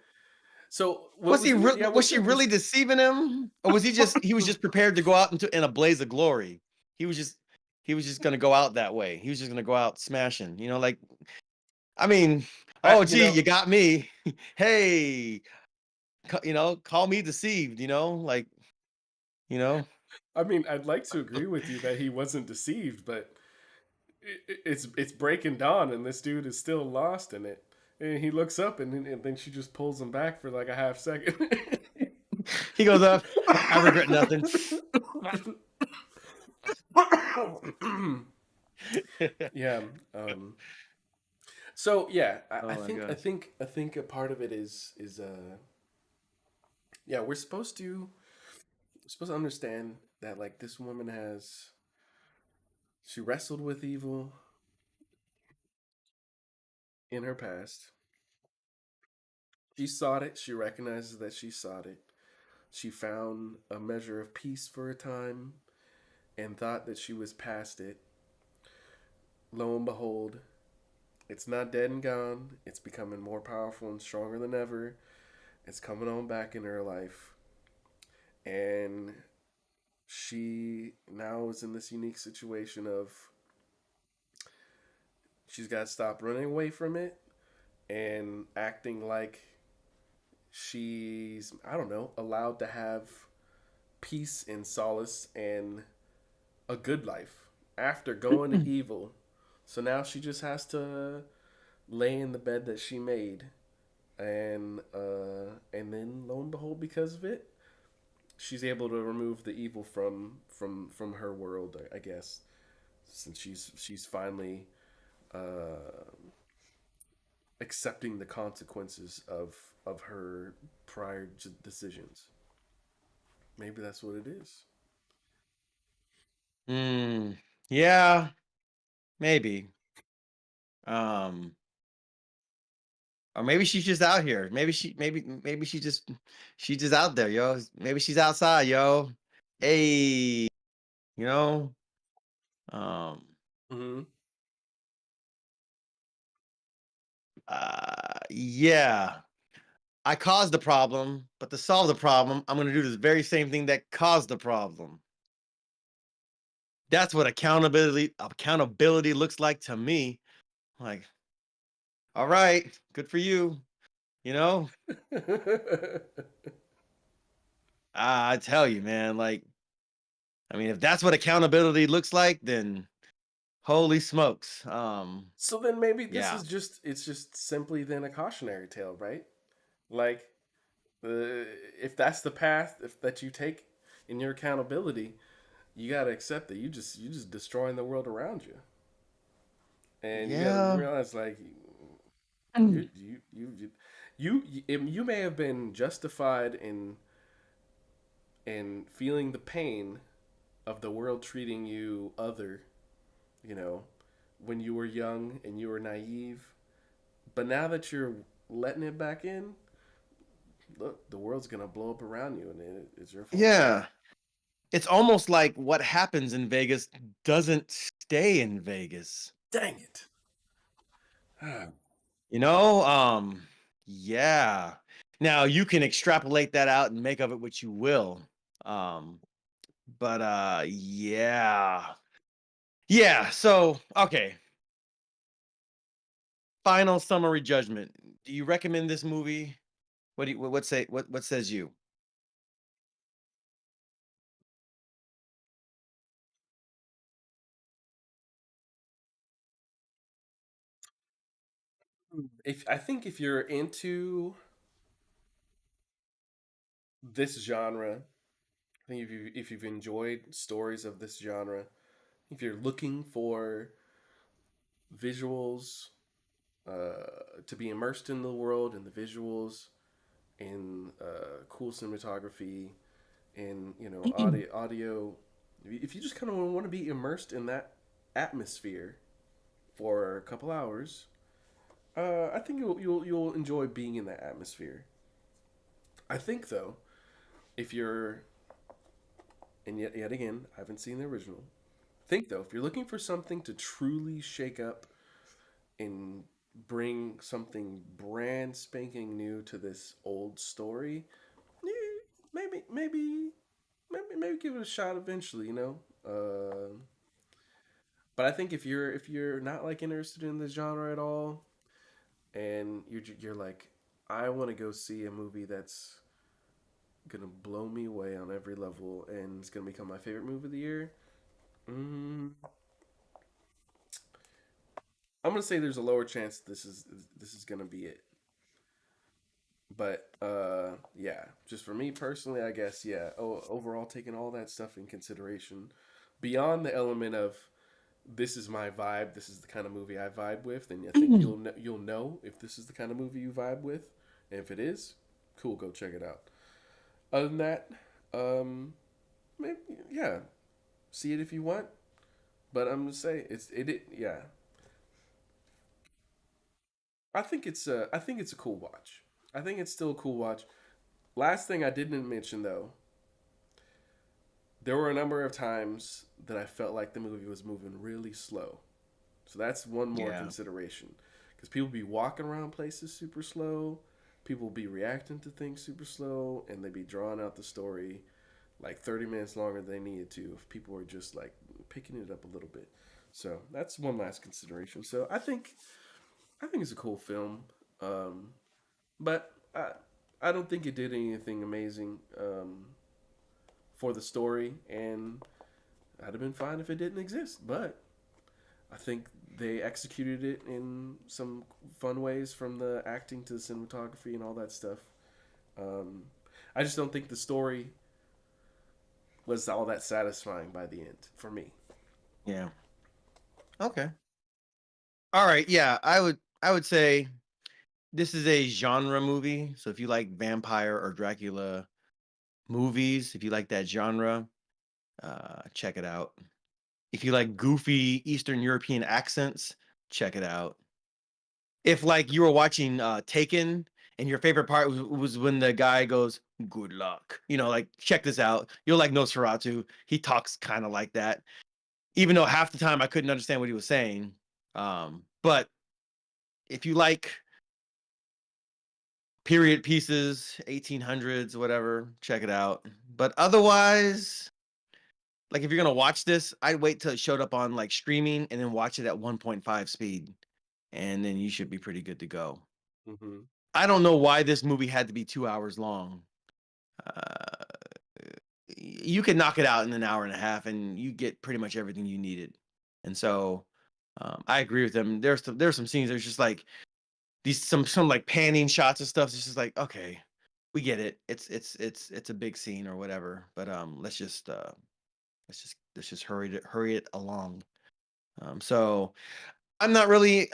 So what Was he was weird? Yeah, was what's she up really was deceiving him, or was he was just prepared to go out in a blaze of glory? He was just he was just gonna go out that way. He was just gonna go out smashing. Like, I mean, I oh gee, you got me. Hey, call me deceived. Like, you know. I mean I'd like to agree with you that he wasn't deceived, but it's breaking dawn and this dude is still lost in it. And he looks up and then she just pulls him back for like a half second. He goes up. I regret nothing. Yeah. So yeah, I Oh my think I gosh. think I think a part of it is yeah, we're supposed to understand that like this woman has she wrestled with evil in her past. She sought it, she recognizes that she sought it. She found a measure of peace for a time and thought that she was past it. Lo and behold, it's not dead and gone. It's becoming more powerful and stronger than ever. It's coming on back in her life. And she now is in this unique situation of she's got to stop running away from it and acting like she's, I don't know, allowed to have peace and solace and a good life after going to evil. So now she just has to lay in the bed that she made, and then lo and behold, because of it, she's able to remove the evil from her world. I guess since she's finally uh, accepting the consequences of her prior decisions. Maybe that's what it is. Mm, yeah, maybe. Um, or maybe she's just out here. Maybe she's just out there, yo. Maybe she's outside, yo. Hey, you know. Um, Mm-hmm. yeah. I caused the problem, but to solve the problem, I'm gonna do this very same thing that caused the problem. That's what accountability looks like to me. Like, all right, good for you. You know, I tell you, man, like, I mean, if that's what accountability looks like, then holy smokes. So then maybe this Yeah. is just it's just simply then a cautionary tale, right? Like if that's the path if that you take in your accountability, you got to accept that you just destroying the world around you. And you Yeah. realize like Mm. you may have been justified in feeling the pain of the world treating you other, you know, when you were young and you were naive. But now that you're letting it back in, look, the world's gonna blow up around you, and it's your fault. Yeah. It's almost like what happens in Vegas doesn't stay in Vegas. Dang it! Ah, You know? Yeah. Now you can extrapolate that out and make of it what you will. Um, but yeah. Yeah, so okay. Final summary judgment. Do you recommend this movie? What do you what say what says you? if I think if you're into this genre, I think if you've enjoyed stories of this genre, if you're looking for visuals, to be immersed in the world and the visuals, in cool cinematography, in audio. If you just kind of want to be immersed in that atmosphere for a couple hours, I think you'll enjoy being in that atmosphere. I think though, if you're and yet again, I haven't seen the original. Think though, if you're looking for something to truly shake up and bring something brand spanking new to this old story, maybe give it a shot eventually. But I think if you're not like interested in this genre at all, and you're like, I want to go see a movie that's gonna blow me away on every level and it's gonna become my favorite movie of the year. Mm, I'm gonna say there's a lower chance this is gonna be it. But yeah, just for me personally, I guess yeah. Oh, overall, taking all that stuff in consideration, beyond the element of this is my vibe, this is the kind of movie I vibe with, then I think you'll know if this is the kind of movie you vibe with, and if it is, cool, go check it out. Other than that, maybe yeah, see it if you want, but I'm gonna say yeah. I think it's a cool watch. I think it's still a cool watch. Last thing I didn't mention though, there were a number of times that I felt like the movie was moving really slow. So that's one more Yeah. consideration. Because people be walking around places super slow, people be reacting to things super slow, and they be drawing out the story like 30 minutes longer than they needed to if people were just like picking it up a little bit. So that's one last consideration. So I think it's a cool film, but I don't think it did anything amazing for the story, and I'd have been fine if it didn't exist. But I think they executed it in some fun ways, from the acting to the cinematography and all that stuff. Um, I just don't think the story was all that satisfying by the end for me. Yeah. Okay. All right. Yeah, I would say this is a genre movie. So if you like vampire or Dracula movies, if you like that genre, check it out. If you like goofy Eastern European accents, check it out. If like you were watching Taken and your favorite part was when the guy goes, "Good luck," like check this out. You'll like Nosferatu. He talks kind of like that, even though half the time I couldn't understand what he was saying. But if you like period pieces, 1800s, whatever, check it out. But otherwise, like if you're gonna watch this, I'd wait till it showed up on like streaming and then watch it at 1.5 speed, and then you should be pretty good to go. Mm-hmm. I don't know why this movie had to be 2 hours long. Uh, you can knock it out in an hour and a half, and you get pretty much everything you needed. And so, I agree with them. There's some scenes there's just like these some like panning shots and stuff. It's just like, okay, we get it. It's a big scene or whatever. But let's just hurry it along. So I'm not really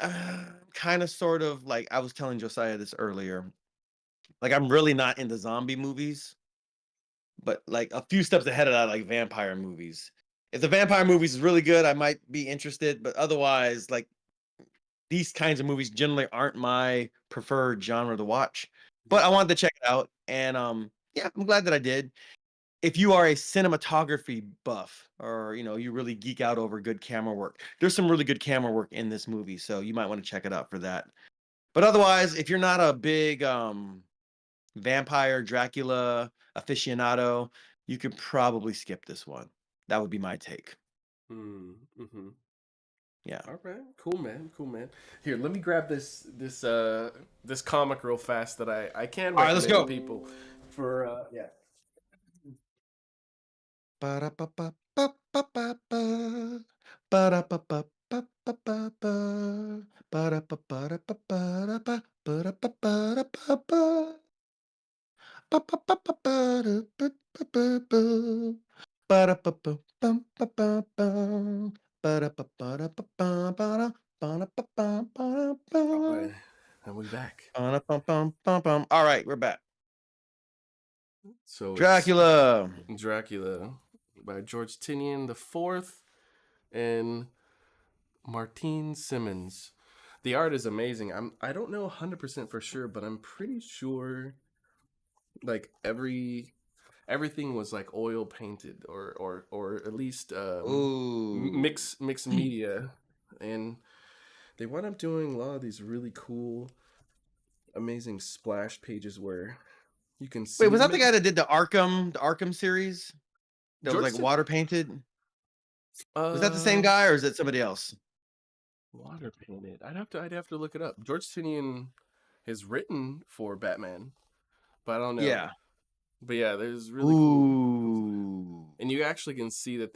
kind of sort of like I was telling Josiah this earlier. Like I'm really not into zombie movies, but like a few steps ahead of that, like vampire movies. If the vampire movies is really good, I might be interested, but otherwise, like these kinds of movies generally aren't my preferred genre to watch. But I Yeah. wanted to check it out, and yeah, I'm glad that I did. If you are a cinematography buff, or you really geek out over good camera work, there's some really good camera work in this movie, so you might want to check it out for that. But otherwise, if you're not a big vampire Dracula aficionado, you could probably skip this one. That would be my take. Mm-hmm. Yeah. All right, cool man, cool man. Here, let me grab this comic real fast that I can All right, let's recommend to go. people for yeah. Ba-da-ba-ba-ba-ba-ba-ba. Ba-da-ba-ba-ba-ba-ba-ba. Ba-da-ba-ba-da-ba-ba-da-ba. Ba-da-ba-ba-da-ba-ba. Ba-ba-ba-ba-ba-da-ba-ba-ba. Ba-da-ba-ba-bum-ba-ba-bum. Ba-da-ba-ba-da-ba-ba-ba-da. Ba-da-ba-ba-ba-ba. All right, and we back. Ba-da-bum-bum-bum-bum. All right, we're back. So it's Dracula. Dracula by George Tinian the Fourth and Martine Simmons. The art is amazing. I don't know 100% for sure, but I'm pretty sure like everything was like oil painted or at least Ooh. mixed media, and they wound up doing a lot of these really cool, amazing splash pages where you can Wait, see was them that the in guy that did the Arkham series that was like George. water painted? Was that the same Uh, guy or is it somebody else? water painted. I'd have to look it up. George Tinian has written for Batman, but I don't know. Yeah. But yeah, there's really cool stuff. Ooh. And you actually can see that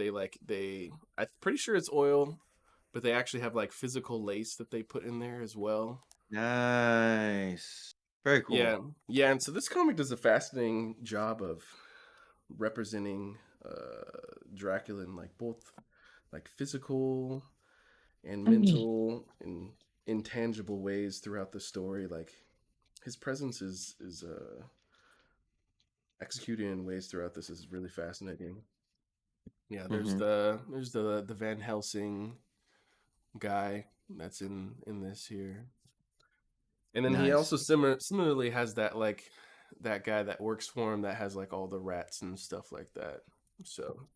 I'm pretty sure it's oil, but they actually have like physical lace that they put in there as well. Nice. Very cool. Yeah, yeah, and so this comic does a fascinating job of representing Dracula in like both like physical and mental and intangible ways throughout the story. Like his presence is executed in ways throughout this is really fascinating. Yeah, there's Hmm. the Van Helsing guy that's in this here, and then he Nice. also similarly has that like that guy that works for him that has like all the rats and stuff like that. So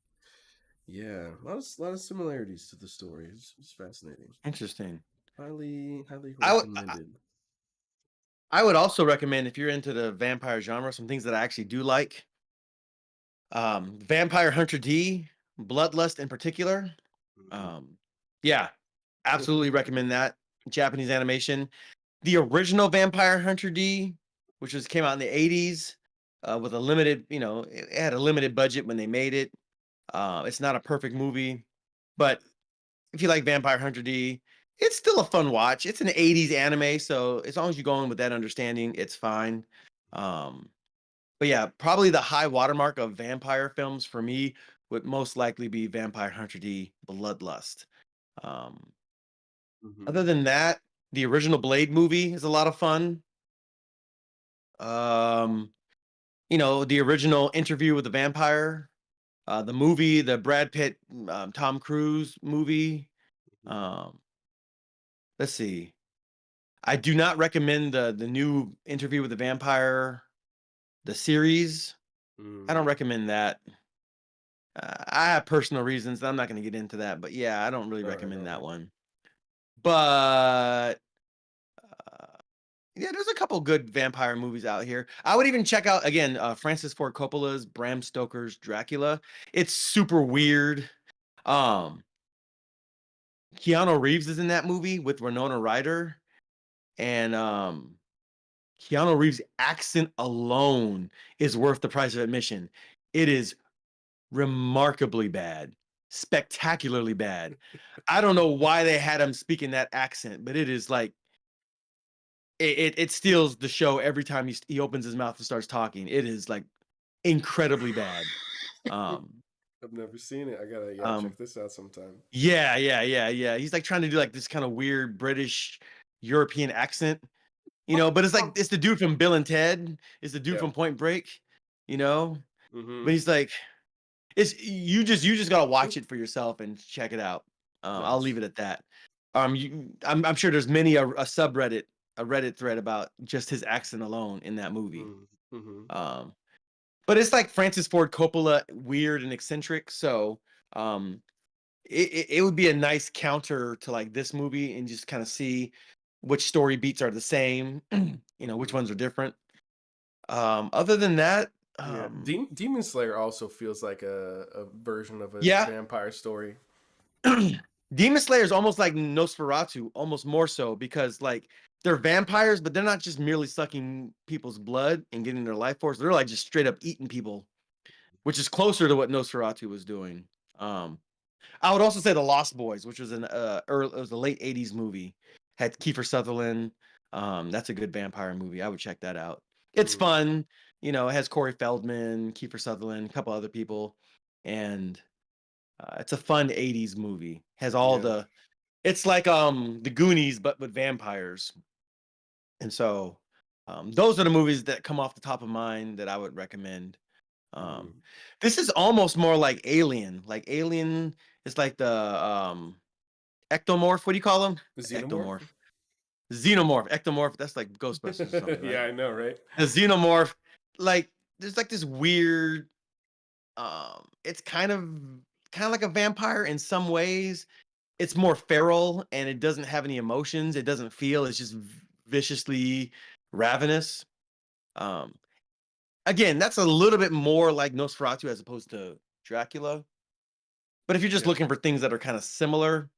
yeah, a lot of similarities to the story. It's fascinating. Interesting. Highly I recommended. I would also recommend if you're into the vampire genre, some things that I actually do like. Vampire Hunter D, Bloodlust in particular. Um, yeah, absolutely recommend that. Japanese animation. The original Vampire Hunter D, which came out in the 80s, with a limited, it had a limited budget when they made it. It's not a perfect movie, but if you like Vampire Hunter D, it's still a fun watch. It's an 80s anime, so as long as you go in with that understanding, it's fine. Um, but yeah, probably the high watermark of vampire films for me would most likely be Vampire Hunter D Bloodlust. Um, Mm-hmm. Other than that, the original Blade movie is a lot of fun. Um, the original Interview with the Vampire, the movie, the Brad Pitt, Tom Cruise movie. Um, let's see. I do not recommend the new Interview with the Vampire, the series. I don't Mm. recommend that. I have personal reasons. I'm not going to get into that, but yeah, I don't really All right, recommend all that right. one. But yeah, there's a couple good vampire movies out here. I would even check out again Francis Ford Coppola's Bram Stoker's Dracula. It's super weird. Um, Keanu Reeves is in that movie with Winona Ryder, and Keanu Reeves' accent alone is worth the price of admission. It is remarkably bad, spectacularly bad. I don't know why they had him speaking that accent, but it is like it steals the show every time he opens his mouth and starts talking. It is like incredibly bad. Um, I've never seen it. I gotta um, check this out sometime. yeah, yeah, yeah, yeah. He's like trying to do like this kind of weird British European accent, but it's like it's the dude from Bill and Ted, it's the dude Yep. from Point Break, you know. But Mm-hmm. he's like, it's you just gotta watch it for yourself and check it out. I'll leave Nice. it at that. I'm sure there's many a subreddit, a Reddit thread about just his accent alone in that movie. Mm-hmm. Um, but it's like Francis Ford Coppola, weird and eccentric. So um, it would be a nice counter to like this movie and just kind of see which story beats are the same, which Mm-hmm. ones are different. Other than that, Yeah. um, Demon Slayer also feels like a version of a yeah, vampire story. Demon Slayer is almost like Nosferatu, almost more so because like they're vampires, but they're not just merely sucking people's blood and getting their life force. They're like just straight up eating people, which is closer to what Nosferatu was doing. Um, I would also say The Lost Boys, which was it was a late '80s movie, had Kiefer Sutherland. That's a good vampire movie. I would check that out. It's Mm. fun, it has Corey Feldman, Kiefer Sutherland, a couple other people, and it's a fun '80s movie. Has all Yeah. the It's like the Goonies, but with vampires. And so those are the movies that come off the top of mind that I would recommend. Um, Mm. this is almost more like Alien. Like Alien is like the ectomorph. What do you call them? The Xenomorph. Ectomorph. Xenomorph. Ectomorph. That's like Ghostbusters or something, Yeah, right? I know, right? The xenomorph. Like there's like this weird. It's kind of like a vampire in some ways. It's more feral and it doesn't have any emotions. It doesn't feel. It's just viciously ravenous. Um, Again, that's a little bit more like Nosferatu as opposed to Dracula. But if you're just Yeah. looking for things that are kind of similar,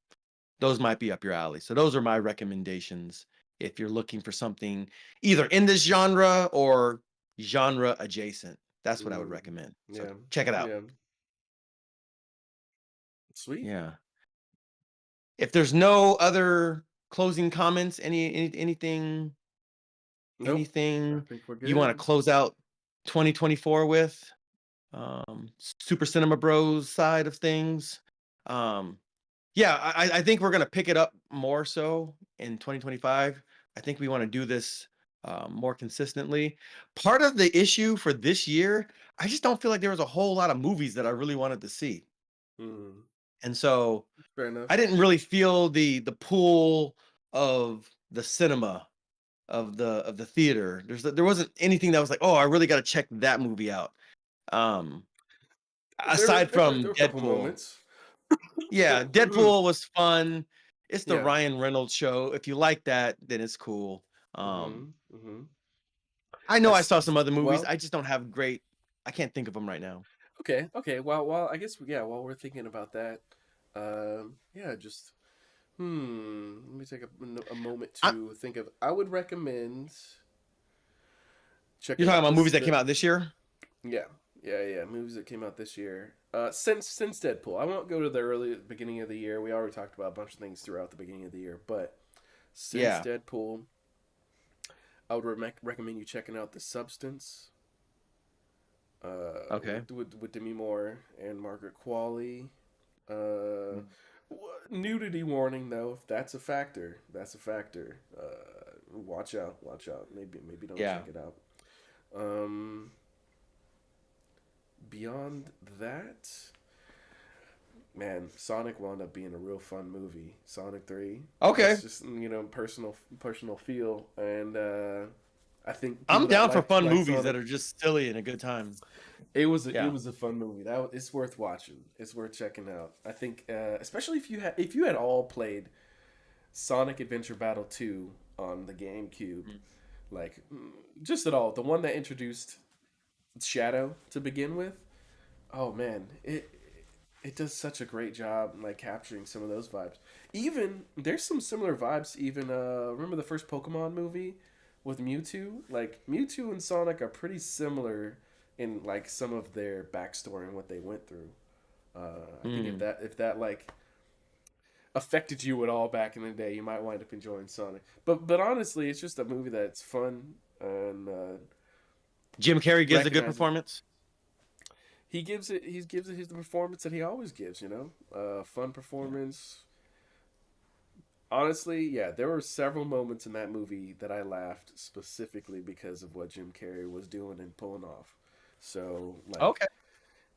those might be up your alley. So those are my recommendations if you're looking for something either in this genre or genre adjacent. That's what I would Mm. recommend. So Yeah. check it out. Yeah. Sweet. Yeah. If there's no other closing comments, Nope. I anything think we're you want to good. close out 2024 with? Super Cinema Bros side of things. Um, yeah, I think we're gonna pick it up more so in 2025. I think we want to do this more consistently. Part of the issue for this year, I just don't feel like there was a whole lot of movies that I really wanted to see, Mm. and so Fair enough. I didn't really feel the pull of the cinema of the theater. There wasn't anything that was like, oh, I really got to check that movie out. Um, Aside There from were a couple Deadpool. moments. Yeah, Deadpool was fun. It's the Yeah. Ryan Reynolds show. If you like that, then it's cool. Mm-hmm. Mm-hmm. I know I That's saw some other movies. well. I just don't have great. I can't think of them right now. Okay. Okay. Well. I guess yeah. While we're thinking about that, yeah. Just let me take a moment I, to think of. I would recommend you're checking talking out about this. movies that came The out this year? Yeah, yeah. Movies that came out this year. Since Deadpool, I won't go to the early beginning of the year. We already talked about a bunch of things throughout the beginning of the year, but since Yeah. Deadpool, I would recommend you checking out The Substance. Okay. With Demi Moore and Margaret Qualley. Uh, Mm. Nudity warning though. If that's a factor, that's a factor. Watch out, watch out. Maybe don't Yeah. check it out. Um, Beyond that, man, Sonic wound up being a real fun movie. Sonic 3. Okay. That's just personal feel, and I think I'm people that down for fun like movies Sonic, that are just silly and a good time. it Yeah. was a fun movie. It's worth watching. It's worth checking out. I think, especially if you had all played Sonic Adventure Battle 2 on the GameCube, Mm. like just at all, the one that introduced Shadow to begin with. Oh man, it does such a great job like capturing some of those vibes. Even there's some similar vibes. Even remember the first Pokemon movie with Mewtwo? Like Mewtwo and Sonic are pretty similar in like some of their backstory and what they went through. I think Mm. if that like affected you at all back in the day, you might wind up enjoying Sonic. But honestly, it's just a movie that's fun and Jim Carrey gives a good recognizable. performance. He gives it his the performance that he always gives. You know, fun Yeah. performance. Honestly, yeah, there were several moments in that movie that I laughed specifically because of what Jim Carrey was doing and pulling off. So, like, Okay.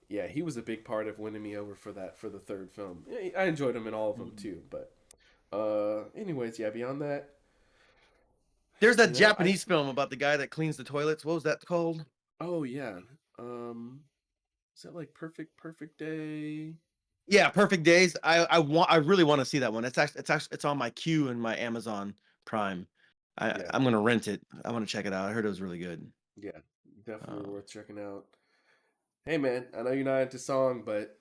yeah, he was a big part of winning me over for that for the third film. Yeah, I enjoyed him in all of them Mm. too, but anyways, yeah, beyond that, There's that you know, I Japanese film about the guy that cleans the toilets. What was that called? oh yeah. Um is that like Perfect Day? Yeah, Perfect Days. I really want to see that one. It's actually it's on my queue in my Amazon Prime. Yeah. I'm gonna rent it. I want to check it out. I heard it was really good. Yeah. Definitely Uh, worth checking out. Hey man, I know you're not into song, but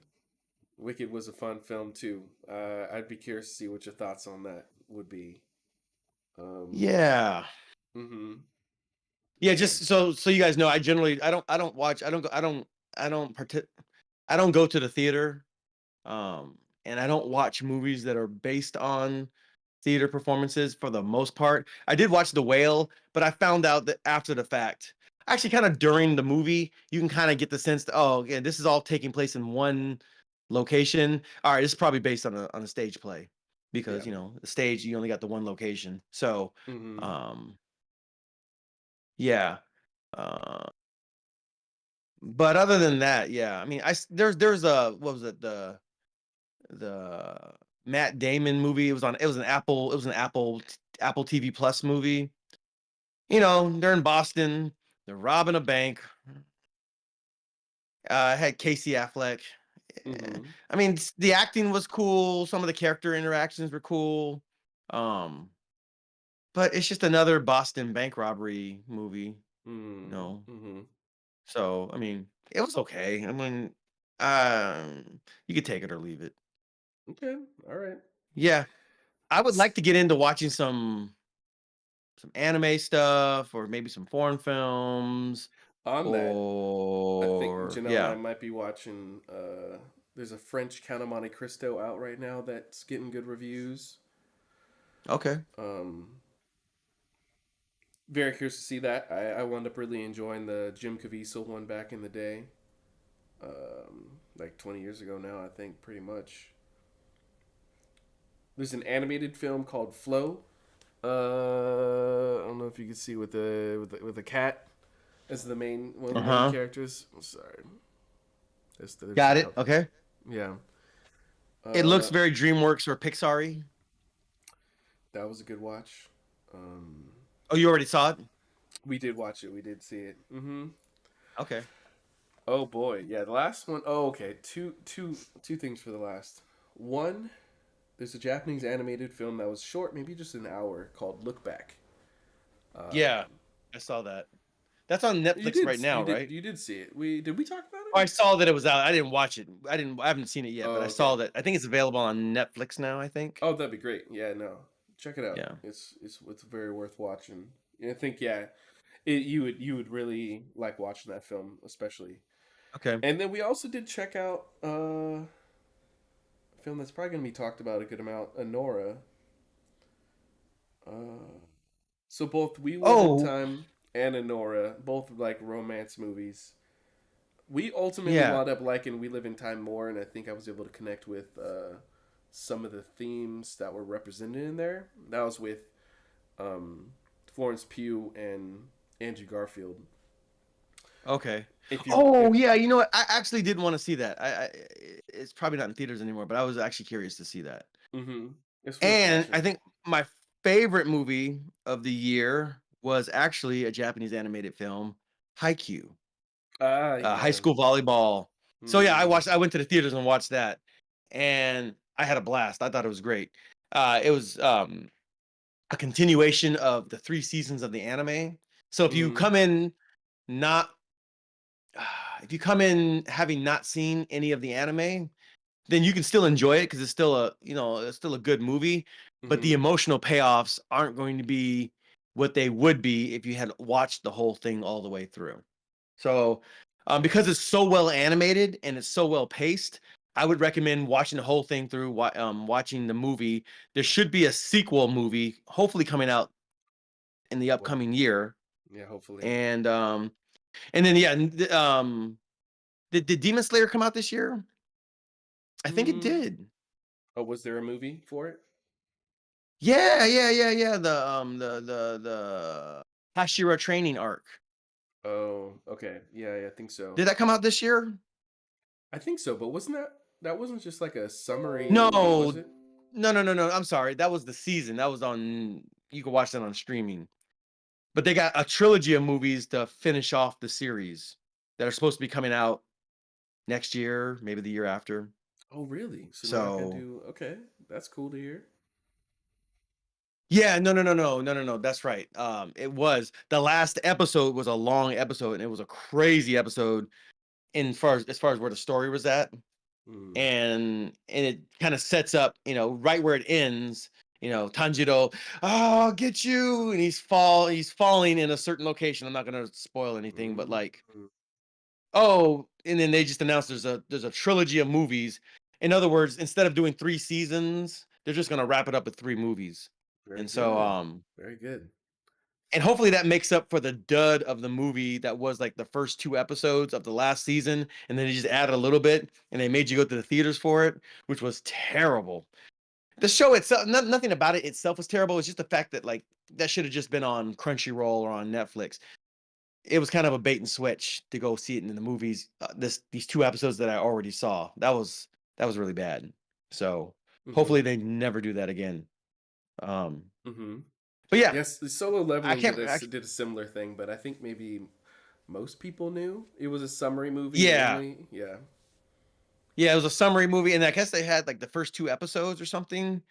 Wicked was a fun film too. I'd be curious to see what your thoughts on that would be. Um, yeah, mm-hmm. yeah. Yeah. Just so you guys know, I don't watch I don't go I don't I don't go to the theater. And I don't watch movies that are based on theater performances for the most part. I did watch The Whale, but I found out that after the fact, actually, kind of during the movie, you can kind of get the sense that, oh, yeah, this is all taking place in one location. All right, this is probably based on a stage play Yeah. because the stage you only got the one location. So, Mm-hmm. um, yeah. Uh, but other than that, yeah, I mean, there's a what was it the Matt Damon movie. It was an Apple TV Plus movie. They're in Boston. They're robbing a bank. Had Casey Affleck. Mm-hmm. I mean, the acting was cool. Some of the character interactions were cool. Um, but it's just another Boston bank robbery movie, you know. Mm-hmm. So I mean, it was okay. I mean, you could take it or leave it. Okay. All right. Yeah, I would like to get into watching some anime stuff or maybe some foreign films On that, I think or Janelle and I yeah. might be watching. There's a French Count of Monte Cristo out right now that's getting good reviews. Okay. Um, Very curious to see that. I wound up really enjoying the Jim Caviezel one back in the day. Like 20 years ago now, I think, pretty much. There's an animated film called Flow. I don't know if you can see with the cat as the main one of the main Uh-huh. characters. I'm sorry, there's Got like it. a Okay. yeah. It looks Uh, very DreamWorks or Pixar-y. that was a good watch. Um, Oh, you already saw it? we did watch it. We did see it. Mm-hmm. Okay. Oh boy, yeah. The last one. Oh, okay. Two things for the last one. There's a Japanese animated film that was short, maybe just an hour, called Look Back. Yeah, Um, I saw that. That's on Netflix right now, right? you did see it. We did we talk about Oh, it? I saw that it was out. I didn't watch it. I haven't seen it yet, but Oh, I okay. saw that. I think it's available on Netflix now, I think. Oh, that'd be great. Yeah, no, check it out. Yeah. It's very worth watching. I think yeah, you would really like watching that film, especially. Okay. And then we also did check out a film that's probably gonna be talked about a good amount, Anora. Uh, so both We Live in Oh, Time and Anora, both like romance movies. We ultimately yeah. wound up liking We Live in Time more, and I think I was able to connect with some of the themes that were represented in there. That was with um, Florence Pugh and Andrew Garfield. Okay. If you, if Oh, yeah, you know what? I actually did want to see that. It's probably not in theaters anymore, but I was actually curious to see that. mm-hmm, it's worth And I watching. think my favorite movie of the year was actually a Japanese animated film, Haikyuu, Ah, high yeah. school volleyball. So yeah, Mm, I went to the theaters and watched that, and I had a blast. I thought it was great. It was a continuation of the 3 seasons of the anime. So mm-hmm, not if you come in having not seen any of the anime, then you can still enjoy it because it's still a good movie, but the mm-hmm. emotional payoffs aren't going to be what they would be if you had watched the whole thing all the way through. So Because it's so well animated and it's so well paced. I would recommend watching the whole thing through. Watching the movie. There should be a sequel movie, hopefully coming out in the Well, upcoming year. yeah, hopefully. And then yeah, did Demon Slayer come out this year? I think it Mm. did. Oh, was there a movie for it? Yeah. The Hashira training arc. Oh, okay. Yeah, yeah, I think so. Did that come out this year? I think so, but that wasn't just like a summary No, movie, was it? no. I'm sorry. That was the season. That was on. You can watch that on streaming. But they got a trilogy of movies to finish off the series that are supposed to be coming out next year, maybe the year after. Oh, really? So they're not gonna So do. Okay, that's cool to hear. yeah, no. That's right. It was the last episode was a long episode, and it was a crazy episode in far as where the story was at. Mm, And it kind of sets up, right where it ends. Tanjiro, oh, I'll get you, and he's falling in a certain location. I'm not gonna spoil anything, but mm, like, mm. oh, and then they just announced there's a trilogy of movies. In other words, instead of doing 3 seasons, they're just gonna wrap it up with 3 movies. Very And so, good. Very good. and hopefully that makes up for the dud of the movie that was like the first 2 episodes of the last season, and then they just added a little bit, and they made you go to the theaters for it, which was terrible. The show itself, nothing about it itself was terrible. It's just the fact that like that should have just been on Crunchyroll or on Netflix. It was kind of a bait and switch to go see it in the movies. These 2 episodes that I already saw, that was really bad. So Mm-hmm. hopefully they never do that again. Um, Mm-hmm. but yeah, Yes, the Solo I Leveling can't. did a similar thing, but I think maybe most people knew it was a summary movie Yeah, only. Yeah. yeah, it was a summary movie, and I guess they had like the first 2 episodes or something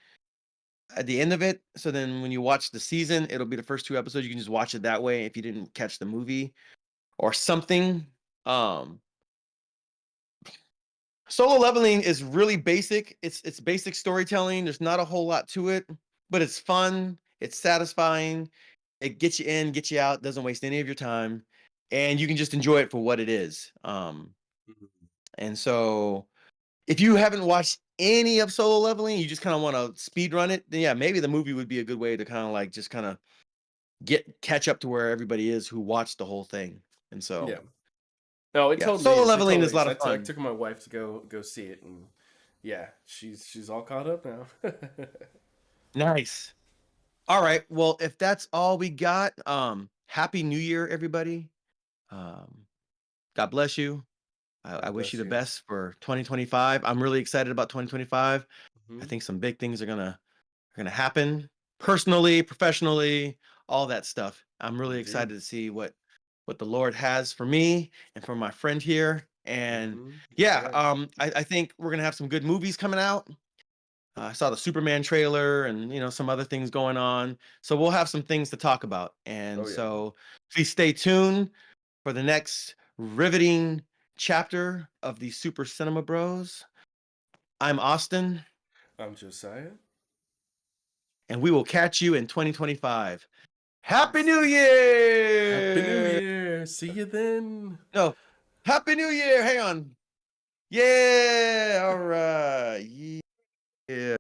at the end of it. So then when you watch the season, it'll be the first 2 episodes. You can just watch it that way if you didn't catch the movie or something. Um, Solo Leveling is really basic. It's basic storytelling. There's not a whole lot to it, but it's fun. It's satisfying. It gets you in, gets you out. Doesn't waste any of your time, and you can just enjoy it for what it is. Mhm. And so if you haven't watched any of Solo Leveling, you just kind of want to speed run it, then yeah, maybe the movie would be a good way to kind of like just kind of catch up to where everybody is who watched the whole thing. And so Yeah. No, it yeah, totally Solo is. It Leveling is totally a is. lot of I fun. took my wife to go see it, and yeah, she's all caught up now. Nice. All right. Well, if that's all we got, happy New Year, everybody. Um, God bless you. I God wish you bless the you. best for 2025. I'm really excited about 2025. I Hmm. think some big things are gonna happen personally, professionally, all that stuff. I'm really excited Indeed. to see what the Lord has for me and for my friend here. And That's yeah, right. I think we're gonna have some good movies coming out. I saw the Superman trailer and some other things going on. So we'll have some things to talk about. And Oh yeah. so please stay tuned for the next riveting chapter of the Super Cinema Bros. I'm Austin, I'm Josiah. and we will catch you in 2025. Happy Yes. New Happy New Year! Year. See you then. No, Happy New Year. Hang on. Yeah. All right. Yeah.